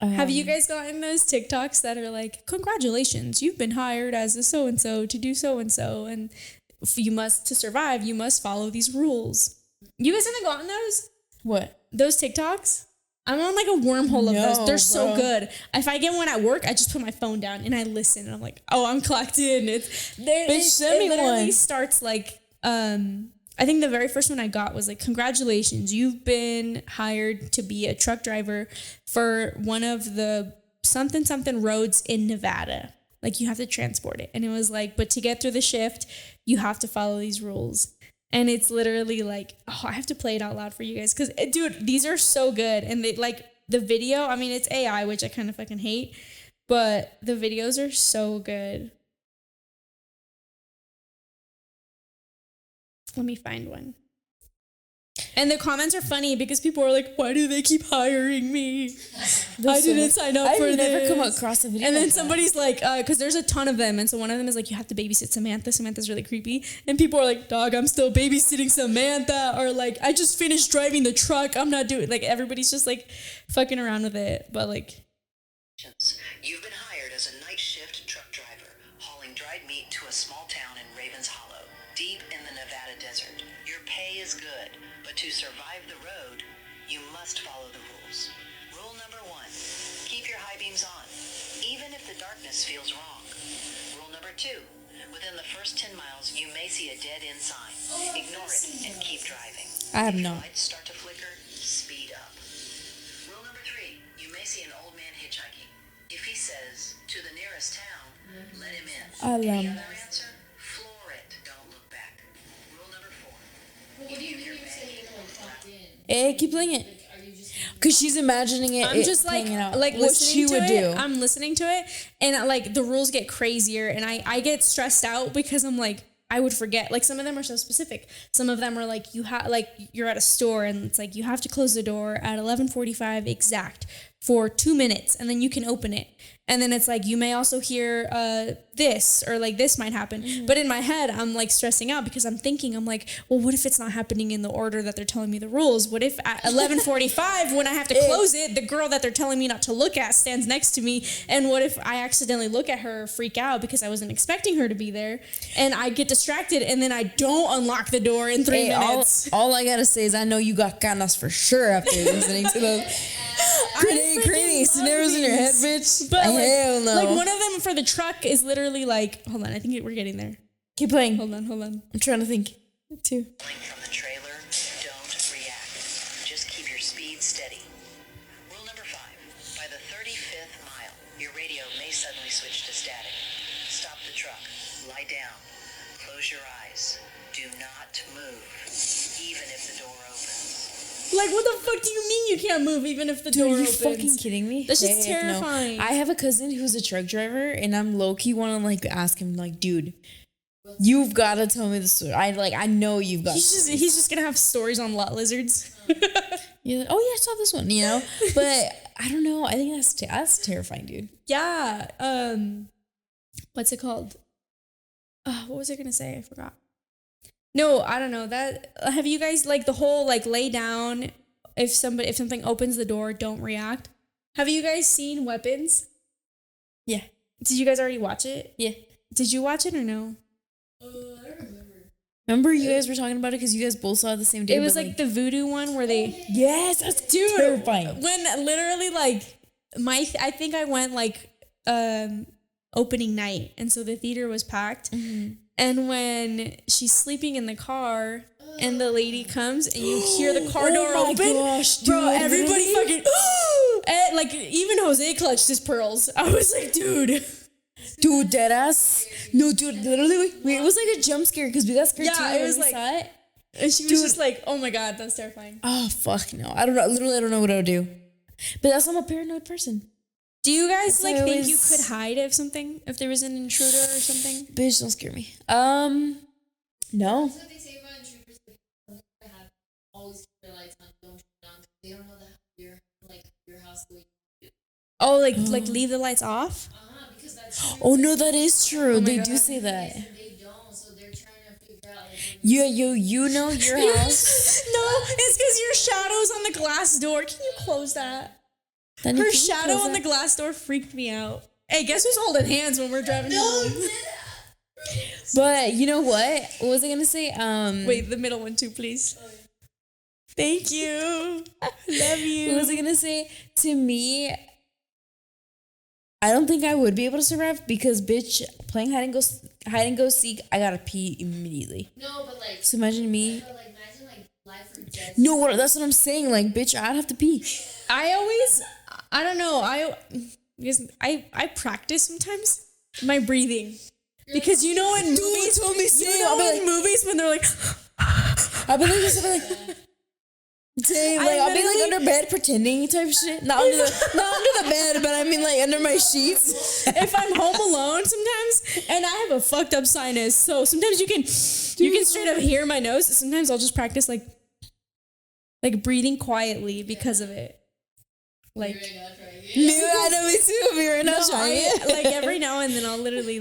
Have you guys gotten those TikToks that are like, congratulations, you've been hired as a so-and-so to do so-and-so, and to survive, you must follow these rules. You guys haven't gotten those? What? Those TikToks? I'm on like a wormhole of those. They're so good. If I get one at work, I just put my phone down and I listen, and I'm like, oh, I'm clocked in. It literally starts like, I think the very first one I got was like, congratulations, you've been hired to be a truck driver for one of the something roads in Nevada. Like you have to transport it. And it was like, but to get through the shift, you have to follow these rules. And it's literally like, oh, I have to play it out loud for you guys. Cause dude, these are so good. And they like the video, I mean, it's AI, which I kind of fucking hate, but the videos are so good. Let me find one. And the comments are funny because people are like, why do they keep hiring me? I didn't sign up for this. I've never come across a video. And then somebody's like, because there's a ton of them. And so one of them is like, you have to babysit Samantha. Samantha's really creepy. And people are like, dog, I'm still babysitting Samantha. Or like, I just finished driving the truck. I'm not doing, like, everybody's just like fucking around with it. But like. You've been hired as a night shift truck driver, hauling dried meat to a small town in Ravens Hollow, deep in the Nevada desert. Your pay is good, but to survive the road, you must follow the rules. Rule number 1, keep your high beams on, even if the darkness feels wrong. Rule number 2, within the first 10 miles, you may see a dead-end sign. Ignore it and keep driving. I have If no. your lights start to flicker, speed up. Rule number 3, you may see an old man hitchhiking. If he says, to the nearest town, let him in. Any other answer? Floor it. Don't look back. Rule number 4. What do you mean you said you're going to clock in? Hey, keep playing it. Like, are you just Because she's imagining it. I'm just like playing it out. like what she listening to would it. do. I'm listening to it, and like the rules get crazier, and I get stressed out because I'm like, I would forget. Like some of them are so specific. Some of them are like you're at a store and it's like you have to close the door at 11:45 exact for 2 minutes and then you can open it. And then it's like you may also hear this or like this might happen. Mm-hmm. But in my head, I'm like stressing out because I'm like, well, what if it's not happening in the order that they're telling me the rules? What if at 11:45 when I have to close it, the girl that they're telling me not to look at stands next to me? And what if I accidentally look at her, freak out because I wasn't expecting her to be there, and I get distracted and then I don't unlock the door in 3 minutes? All I gotta say is I know you got ganas for sure after listening to those crazy scenarios in your head, bitch. But hell no. Like one of them for the truck is literally like, hold on, I think we're getting there. Keep playing. Hold on. I'm trying to think too. From the trailer, don't react. Just keep your speed steady. Rule number 5. By the 35th mile, your radio may suddenly switch to static. Stop the truck. Lie down. Close your eyes. Do not move, even if the door opens. Like, what the fuck do you mean you can't move even if the door opens? Are you fucking kidding me? That's just terrifying. No. I have a cousin who's a truck driver, and I'm low-key want to, like, ask him, like, dude, you've got to tell me the story. I know you've got He's just going to have stories on lot lizards. You're like, oh, yeah, I saw this one, you know? But I don't know. I think that's terrifying, dude. Yeah. What's it called? What was I going to say? I forgot. No, I don't know. That have you guys like the whole like lay down if something opens the door, don't react. Have you guys seen Weapons? Yeah. Did you guys already watch it? Yeah. Did you watch it or no? I don't remember. Remember you guys were talking about it because you guys both saw it the same day. It was like the voodoo one where they yes, that's terrifying. When literally like I think I went like opening night and so the theater was packed. Mm-hmm. And when she's sleeping in the car and the lady comes and you hear the car door open, gosh, dude, bro, everybody fucking, and like even Jose clutched his pearls. I was like, dude, deadass. No, dude, literally, it was like a jump scare because we got scared too. Yeah, it was like, saw it. And she was just like, oh my God, that's terrifying. Oh, fuck no. I don't know. Literally, I don't know what I would do. But that's I'm a paranoid person. Do you guys think you could hide if there was an intruder or something? Bitch, don't scare me. No. That's what they say about intruders. They have always keep their lights on, don't turn it on. They don't know that your house the way you do. Oh, like leave the lights off? Because that's true. Oh no, that is true. They God. do say that. They don't, so they're trying to figure out. You know your house. No, it's because your shadow's on the glass door. Can you close that? Her shadow on the glass door freaked me out. Hey, guess who's holding hands when we're driving home? But you know what? What was I gonna say? Wait, the middle one too, please. Oh, yeah. Thank you. Love you. What was I gonna say? To me, I don't think I would be able to survive because, bitch, playing hide and go seek, I gotta pee immediately. No, but like. So imagine me. But like, imagine like life or death. No, that's what I'm saying. Like, bitch, I'd have to pee. I don't know. I practice sometimes my breathing. Because you know in movies, movies when they're like, I'll be like, dang, like I'll be like under bed pretending type shit. Not under the bed, but I mean like under my sheets. If I'm home alone sometimes, and I have a fucked up sinus, so sometimes you can straight up hear my nose. Sometimes I'll just practice like breathing quietly because of it. Like, I know me too. We're not trying it. Like every now and then I'll literally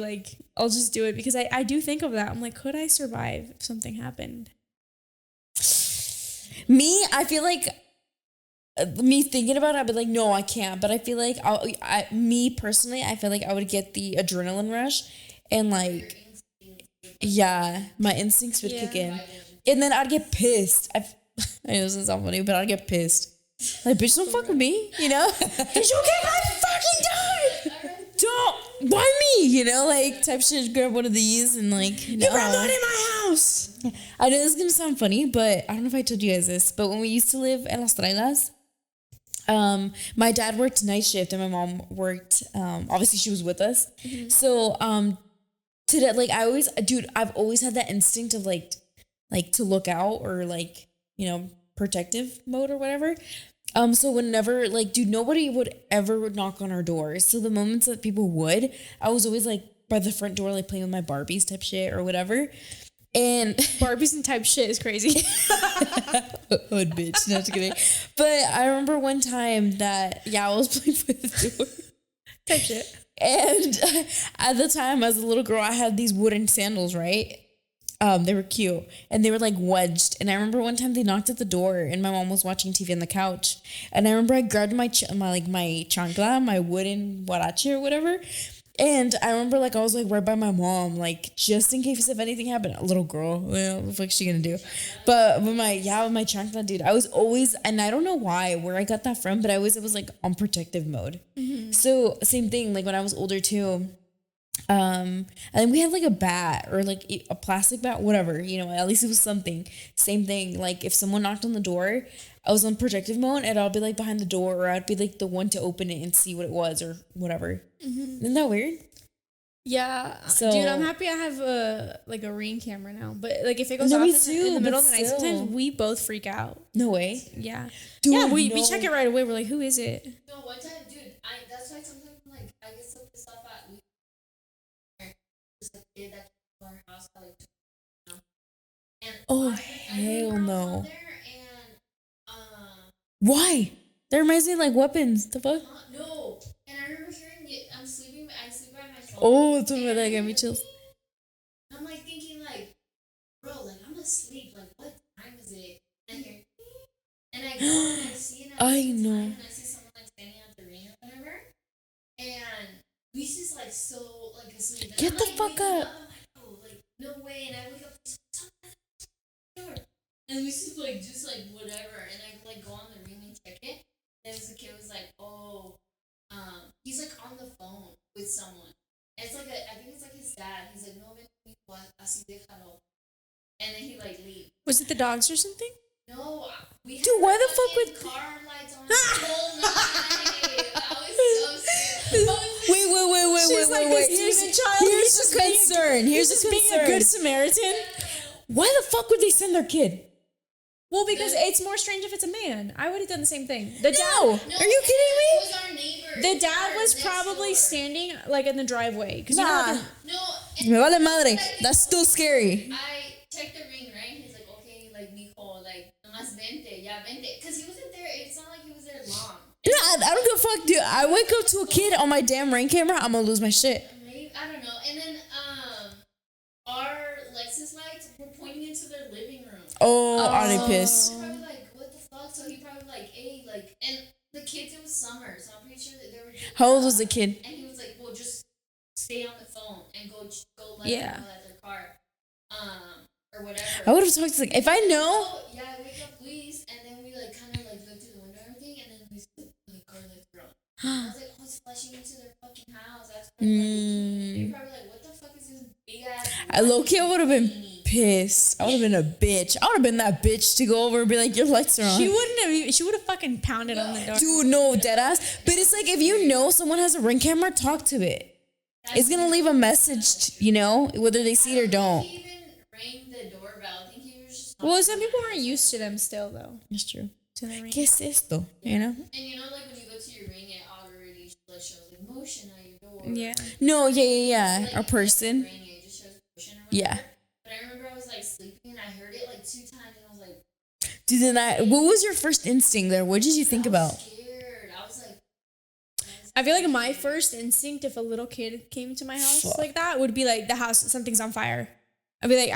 I'll just do it because I do think of that. I'm like, could I survive if something happened? Me, I feel like me thinking about it, I'd be like, no, I can't. But I feel like me personally, I feel like I would get the adrenaline rush and like, yeah, my instincts would kick in, and then I'd get pissed. I know this doesn't sound funny, but I'd get pissed. Like, bitch, don't fuck with me, you know? Did you get my fucking dime? Don't, why me? You know, like, type shit, grab one of these and like, you brought that in my house. I know this is gonna sound funny, but I don't know if I told you guys this, but when we used to live in Las Trailas, my dad worked night shift and my mom worked, obviously she was with us. Mm-hmm. So, today, like, I've always had that instinct of like to look out or like, you know, protective mode or whatever. So whenever, like, dude, nobody would ever knock on our doors. So the moments that people would, I was always like, by the front door, like playing with my Barbies type shit or whatever. And Barbies and type shit is crazy. Hood bitch, not kidding. But I remember one time that I was playing with the door Type shit. and at the time as a little girl I had these wooden sandals, right? They were cute and they were like wedged. And I remember one time they knocked at the door and my mom was watching TV on the couch. And I remember I grabbed my chancla, my wooden huarache or whatever. And I remember like I was like right by my mom, like just in case if anything happened. A little girl, well, what the fuck's she gonna do? But with my chancla, dude, I was always, and I don't know why, where I got that from, but I was like on protective mode. Mm-hmm. So same thing, like when I was older too. And then we had like a bat or like a plastic bat, whatever, at least it was something. Same thing. Like if someone knocked on the door, I was on protective mode and I'll be like behind the door or I'd be like the one to open it and see what it was or whatever. Mm-hmm. Isn't that weird? Yeah. So, dude, I'm happy I have a Ring camera now. But like if it goes no, off me in too, the middle of the night, still. sometimes we both freak out. No way. Yeah. Dude, yeah, we check it right away. We're like, who is it? No, one time, dude, that's why sometimes like I get so pissed off at just a kid that came to our house like and Oh, I hell no. there and Why? That reminds me of like weapons. The fuck? no. And I remember hearing it. I sleep by myself. Oh, tell me that gave me chills. I'm like thinking like, bro, like I'm asleep. Like what time is it? And here, and I go and I see it. I know. And I see someone like standing at the ring or whatever. And we just like so like asleep. And Get I'm, the like, fuck waking up. I'm like, oh, like no way. And I wake up. And we just like whatever. And I like go on the ring and check it. There's a kid was like, oh, he's like on the phone with someone. And it's like I think it's like his dad. He's like, no, ven así déjalo. And then he like leaves. Was it the dogs or something? No, we had Dude, why the fuck would car lights on the whole night. I was so scared. Wait. Here's a concern. Here's a being a good Samaritan. Why the fuck would they send their kid? Well, because it's more strange if it's a man. I would have done the same thing. No, are you kidding me? It was our neighbor. The dad was probably standing like in the driveway. Nah. No. Me vale madre. That's still scary. I checked the ring, right? He's like, okay, like, mijo, like, nomás vente, ya vente. Because he wasn't there. It's not like he was there long. Nah, I don't give a fuck, dude. I wake up to a kid on my damn ring camera, I'm gonna lose my shit. Maybe, I don't know. And then, our Lexus lights were pointing into their living room. Oh, are they pissed? Probably like, what the fuck? So he probably like, hey, like, and the kids, it was summer, so I'm pretty sure that they were. How old was the kid? And he was like, well, just stay on the phone and go let Yeah. them know that their car, or whatever. I would have talked to like if I know. So, yeah, I wake up, please, and then we like kind of like look through the window and everything, and then we see the car lights are on. I was like, oh, it's flashing into their fucking house. That's probably they're probably like, what the fuck is this big ass? I low key would have been pissed. I would have been a bitch. I would have been that bitch to go over and be like, your lights are on. She wouldn't have. She would have fucking pounded on the door. Dude, no, dead ass. But it's like if you know someone has a ring camera, talk to it. It's gonna leave a message, whether they see it or don't. He even rang the doorbell. I think he was just. Well, some people aren't used to them still, though. That's true. To the ring. ¿Qué es esto? You know? And you know, like when you go to your ring, it already like shows like motion at your door. Yeah. No, yeah. Like, A person. Ring, it just shows motion or Yeah. whatever. But I remember I was like sleeping and I heard it like 2 times and I was like. Dude, then what was your first instinct there? What did you think about? Scared. I was like. I feel like my first instinct, if a little kid came to my house like that, would be like the house, something's on fire. I'd be like,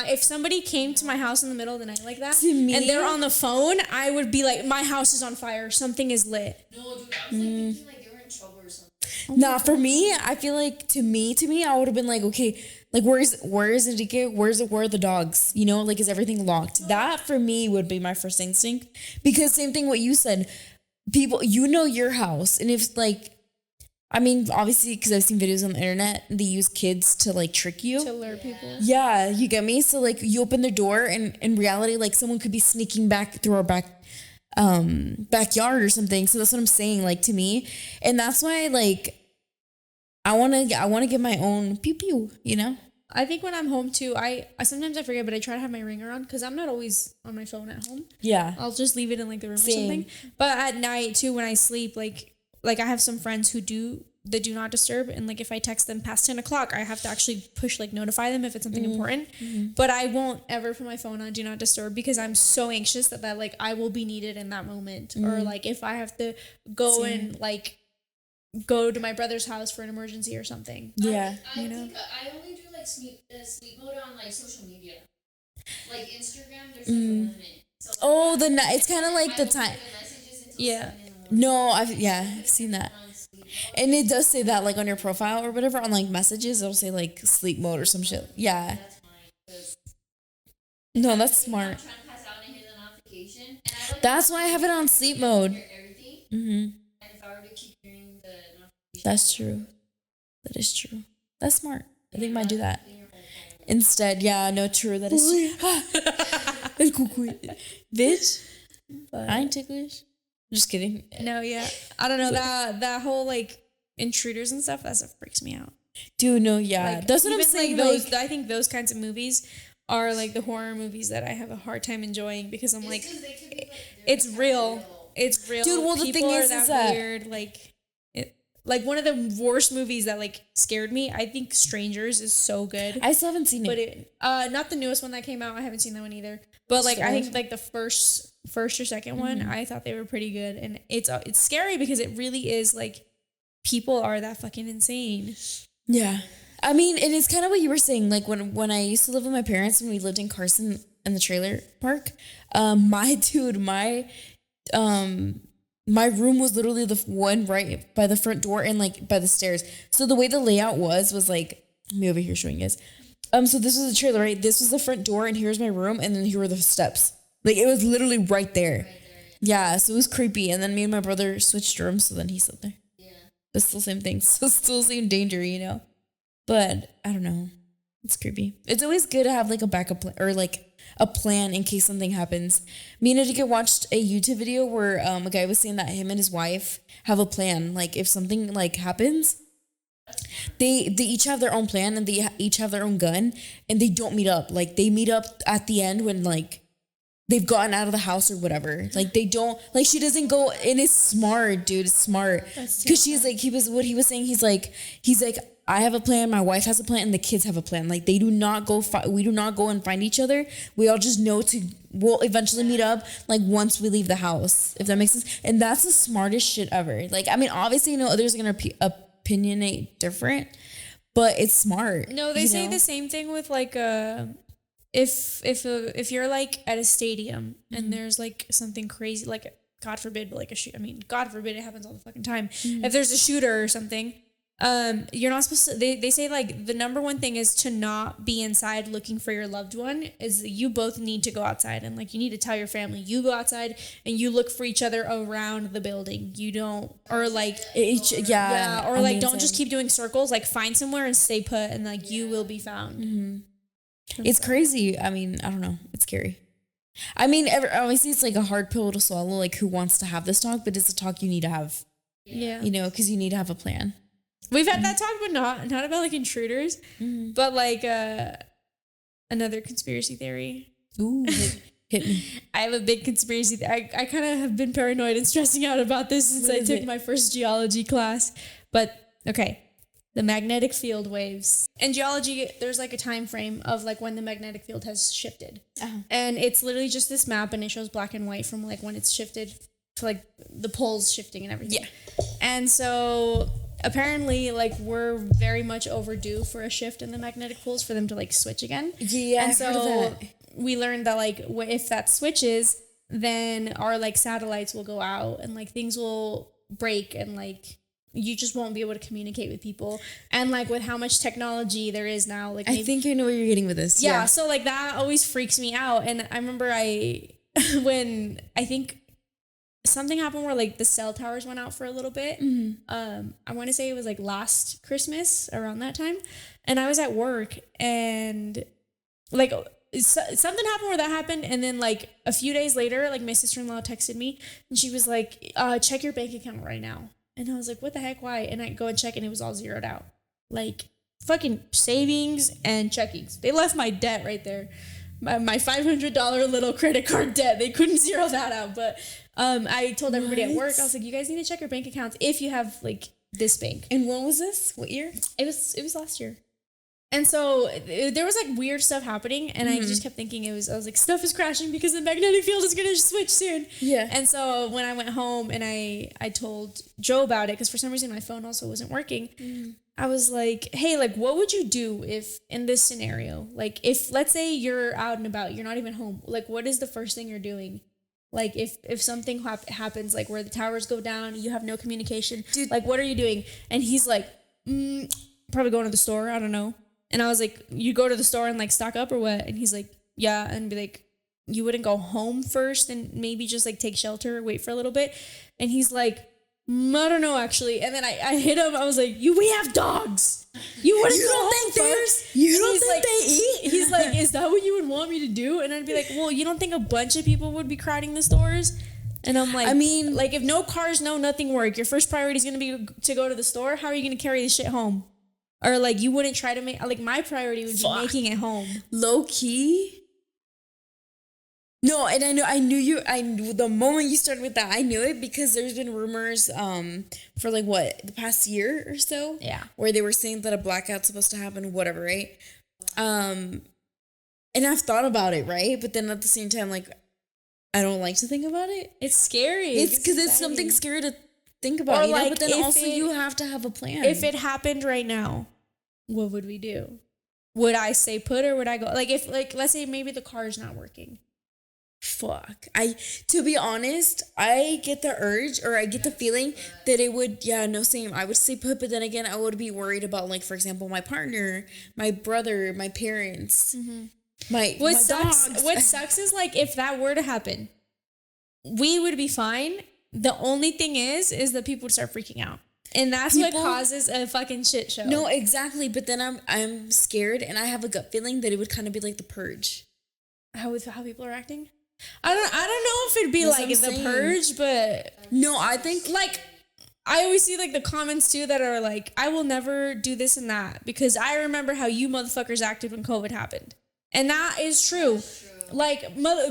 if somebody came to my house in the middle of the night like that, To me? and they're on the phone, I would be like, my house is on fire, something is lit. No, dude, I was like thinking like they were in trouble or something. Nah, for me, I feel like to me, I would have been like, okay, like where is Enrique? Where are the dogs? Like is everything locked? That for me would be my first instinct because same thing what you said. People, your house, and if like, I mean, obviously because I've seen videos on the internet, they use kids to like trick you. To lure people. Yeah, you get me. So like you open the door, and in reality, like someone could be sneaking back through our backyard or something. So that's what I'm saying, like to me, and that's why like I wanna get my own pew pew. I think when I'm home too, I sometimes I forget, but I try to have my ringer on because I'm not always on my phone at home. Yeah, I'll just leave it in like the room Same. or something. But at night too, when I sleep, like like, I have some friends who do the do not disturb, and like if I text them past 10 o'clock, I have to actually push like notify them if it's something important. But I won't ever put my phone on do not disturb because I'm so anxious that like I will be needed in that moment, or like if I have to go and like go to my brother's house for an emergency or something. Yeah, I think I only do like sleep mode on like social media, like Instagram. There's like a limit. So, like, it's kind of like the time. Yeah. No, I've seen that. And it does say that like on your profile or whatever on like messages, it'll say like sleep mode or some shit. Yeah. That's fine. No, that's smart. I'm trying to pass out and hear the notification. And I don't That's why I have it on sleep mode. hear everything. And if I were to keep hearing the notification, that's true. That is true. That's smart. I think I might do that. Instead, yeah, no, true. That is true. Bitch. I ain't ticklish. Just kidding. No, yeah. I don't know, that whole like intruders and stuff, that stuff freaks me out. Dude, no, yeah. Like, That's what I'm even, saying. Like, I think those kinds of movies are like the horror movies that I have a hard time enjoying because I'm like, it's real. It's real. Dude, well, the People thing are is that weird. Like one of the worst movies that like scared me, I think Strangers is so good. I still haven't seen it. But not the newest one that came out. I haven't seen that one either. But like I think like the first or second one, I thought they were pretty good, and it's scary because it really is like people are that fucking insane. Yeah. I mean, and it's kind of what you were saying. Like when I used to live with my parents when we lived in Carson in the trailer park, my room was literally the one right by the front door and like by the stairs. So the way the layout was like, me over here showing you guys. So this was the trailer, right? This was the front door and here's my room and then here were the steps. Like it was literally right there. Yeah, so it was creepy. And then me and my brother switched rooms, so then he slept there. Yeah. But still same thing. So still same danger, you know? But I don't know. It's creepy. It's always good to have like a backup plan or like a plan in case something happens. Me and Adika watched a YouTube video where a guy was saying that him and his wife have a plan. Like if something like happens, they each have their own plan and they each have their own gun and they don't meet up. Like they meet up at the end when like they've gotten out of the house or whatever. Like they don't, like she doesn't go, and it's smart, dude. It's smart. Because she's like, he was like, I have a plan, my wife has a plan, and the kids have a plan. Like they do not go, we do not go and find each other. We all just know we'll eventually meet up like once we leave the house, if that makes sense. And that's the smartest shit ever. Like, I mean, obviously, you know, others are going to opinionate different, but it's smart. No, they say the same thing with like, if you're like at a stadium and there's like something crazy, like God forbid, but like God forbid it happens all the fucking time. If there's a shooter or something, you're not supposed to, they say like the number one thing is to not be inside looking for your loved one. Is that you both need to go outside and like you need to tell your family you go outside and you look for each other around the building. You don't, or like or like don't just keep doing circles. Like find somewhere and stay put and like you will be found. It's crazy. I mean, I don't know. It's scary. I mean, obviously it's like a hard pill to swallow. Like who wants to have this talk, but it's a talk you need to have. Yeah. You know, because you need to have a plan. We've had that talk, but not about like intruders, but like another conspiracy theory. Ooh, hit me. I have a big conspiracy. I kind of have been paranoid and stressing out about this since I took my first geology class. But okay, the magnetic field waves. In geology, there's like a time frame of like when the magnetic field has shifted, and it's literally just this map, and it shows black and white from like when it's shifted to like the poles shifting and everything. Yeah, and so. Apparently, like, we're very much overdue for a shift in the magnetic poles for them to, like, switch again. Yeah, and so we learned that, like, if that switches, then our, like, satellites will go out and, like, things will break and, like, you just won't be able to communicate with people. And, like, with how much technology there is now, like... I think I know where you're getting with this. Yeah, so, like, that always freaks me out. And I remember when I think... something happened where like the cell towers went out for a little bit. I want to say it was like last Christmas around that time, and I was at work and like something happened where that happened, and then like a few days later, like my sister-in-law texted me and she was like, check your bank account right now. And I was like, what the heck, why? And I go and check and it was all zeroed out, like fucking savings and checkings. They left my debt right there. My $500 little credit card debt. They couldn't zero that out, but I told everybody at work, What? I was like, you guys need to check your bank accounts if you have like this bank. And when was this? What year? It was last year. And so there was like weird stuff happening, and I just kept thinking I was like, stuff is crashing because the magnetic field is gonna switch soon. Yeah. And so when I went home and I told Joe about it, because for some reason my phone also wasn't working, I was like, hey, like, what would you do if in this scenario, like, if let's say you're out and about, you're not even home, like, what is the first thing you're doing? Like, if something happens, like where the towers go down, you have no communication, Dude. like, what are you doing? And he's like, probably going to the store, I don't know. And I was like, you go to the store and like stock up or what? And he's like, yeah. And be like, you wouldn't go home first and maybe just like take shelter, wait for a little bit. And he's like, I don't know actually. And then I hit him. I was like, we have dogs. You wouldn't go home first. You don't He's think like, they eat? He's like, is that what you would want me to do? And I'd be like, well, you don't think a bunch of people would be crowding the stores? And I'm like, I mean, like if no cars, no nothing work, your first priority is going to be to go to the store. How are you going to carry this shit home? Or like you wouldn't try to make, like my priority would be making it home. Low key. No, and I knew the moment you started with that, I knew it because there's been rumors for like what, the past year or so? Yeah. Where they were saying that a blackout's supposed to happen, whatever, right? And I've thought about it, right? But then at the same time, like, I don't like to think about it. It's scary. It's because it's something scary to think about, Or you know? like But then if also it- you have to have a plan. If it happened right now, what would we do? Would I stay put or would I go? Like if, like, let's say maybe the car's not working. Fuck. To be honest, I get the urge or I get the feeling that it would, same. I would stay put, but then again, I would be worried about, like, for example, my partner, my brother, my parents, my dogs. What sucks is like if that were to happen, we would be fine. The only thing is that people would start freaking out. And that's what causes a fucking shit show. No, exactly. But then I'm scared and I have a gut feeling that it would kind of be like the purge. How people are acting? I don't know if it'd be That's like what I'm the saying. purge, but No, I think like I always see like the comments too that are like, I will never do this and that because I remember how you motherfuckers acted when COVID happened. And that is true. Like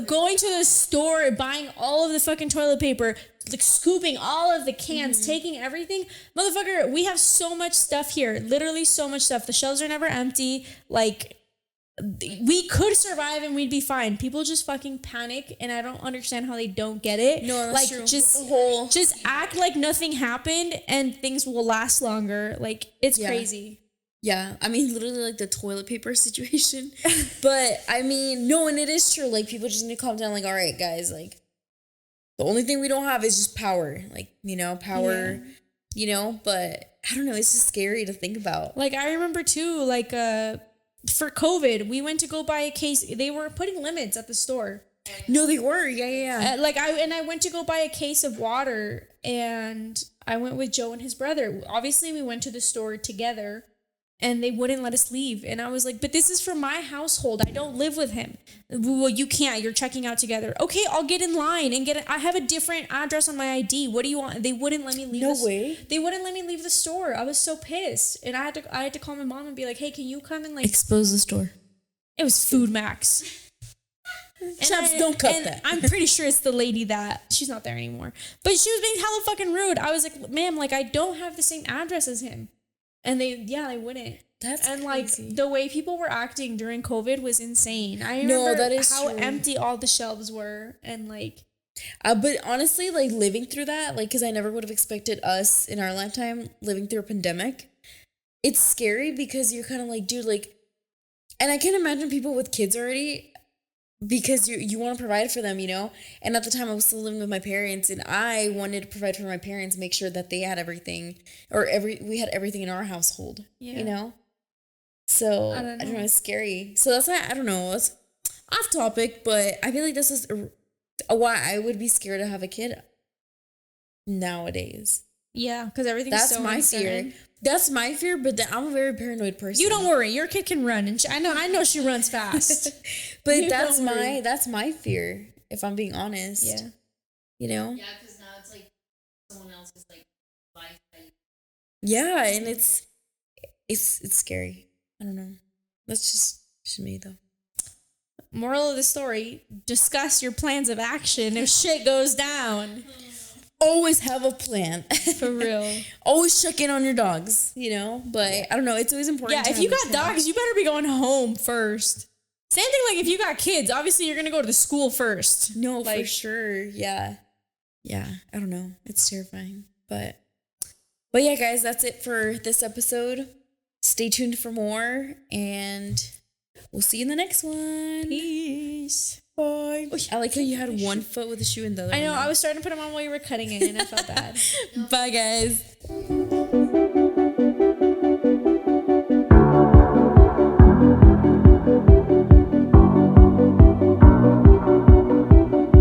going to the store, buying all of the fucking toilet paper, like scooping all of the cans, taking everything. Motherfucker, we have so much stuff here. Literally so much stuff. The shelves are never empty. Like we could survive and we'd be fine. People just fucking panic and I don't understand how they don't get it. No, like that's true. just act like nothing happened and things will last longer. Like it's crazy. Yeah, I mean, literally like the toilet paper situation. But I mean, no, and it is true. Like people just need to calm down. Like, all right, guys, like the only thing we don't have is just power. Like, power, but I don't know. It's just scary to think about. Like I remember too, like for COVID, we went to go buy a case. They were putting limits at the store. No, they were. Yeah. I went to go buy a case of water and I went with Joe and his brother. Obviously, we went to the store together and they wouldn't let us leave. And I was like, but this is for my household. I don't live with him. Well, you can't. You're checking out together. Okay, I'll get in line and get it. I have a different address on my ID. What do you want? They wouldn't let me leave. No way. They wouldn't let me leave the store. I was so pissed. And I had to call my mom and be like, hey, can you come and like Expose the store. It was Food Max. Chaps, don't cut that. I'm pretty sure it's the lady that she's not there anymore. But she was being hella fucking rude. I was like, ma'am, like I don't have the same address as him. And they wouldn't. That's and crazy. like the way people were acting during COVID was insane. I remember that is how true. empty all the shelves were and like but honestly, like living through that, like, because I never would have expected us in our lifetime living through a pandemic. It's scary because you're kind of like, dude, like, and I can imagine people with kids already because you want to provide for them, And at the time I was still living with my parents and I wanted to provide for my parents, make sure that they had everything we had everything in our household, So I don't know, it's scary. So that's why, I don't know, it's off topic, but I feel like this is why I would be scared to have a kid nowadays. yeah, because everything's That's so my uncertain. fear. That's my fear, but then I'm a very paranoid person. You don't worry, your kid can run, and I know she runs fast. But You that's don't worry. that's my fear, if I'm being honest. Yeah. Yeah, because now it's like someone else's like life. Yeah, and it's scary. I don't know. That's just me though. moral of the story, discuss your plans of action if shit goes down. Always have a plan. For real. Always check in on your dogs, you know? But I don't know. It's always important. Yeah, if you got dogs, you better be going home first. Same thing like if you got kids, obviously you're going to go to the school first. No, like, for sure. Yeah. Yeah. I don't know. It's terrifying. But yeah, guys, that's it for this episode. Stay tuned for more, and we'll see you in the next one. Peace. Bye. I like how you had one foot with a shoe in the other. I know. one. I was starting to put them on while you were cutting it, and I felt bad. Bye, guys.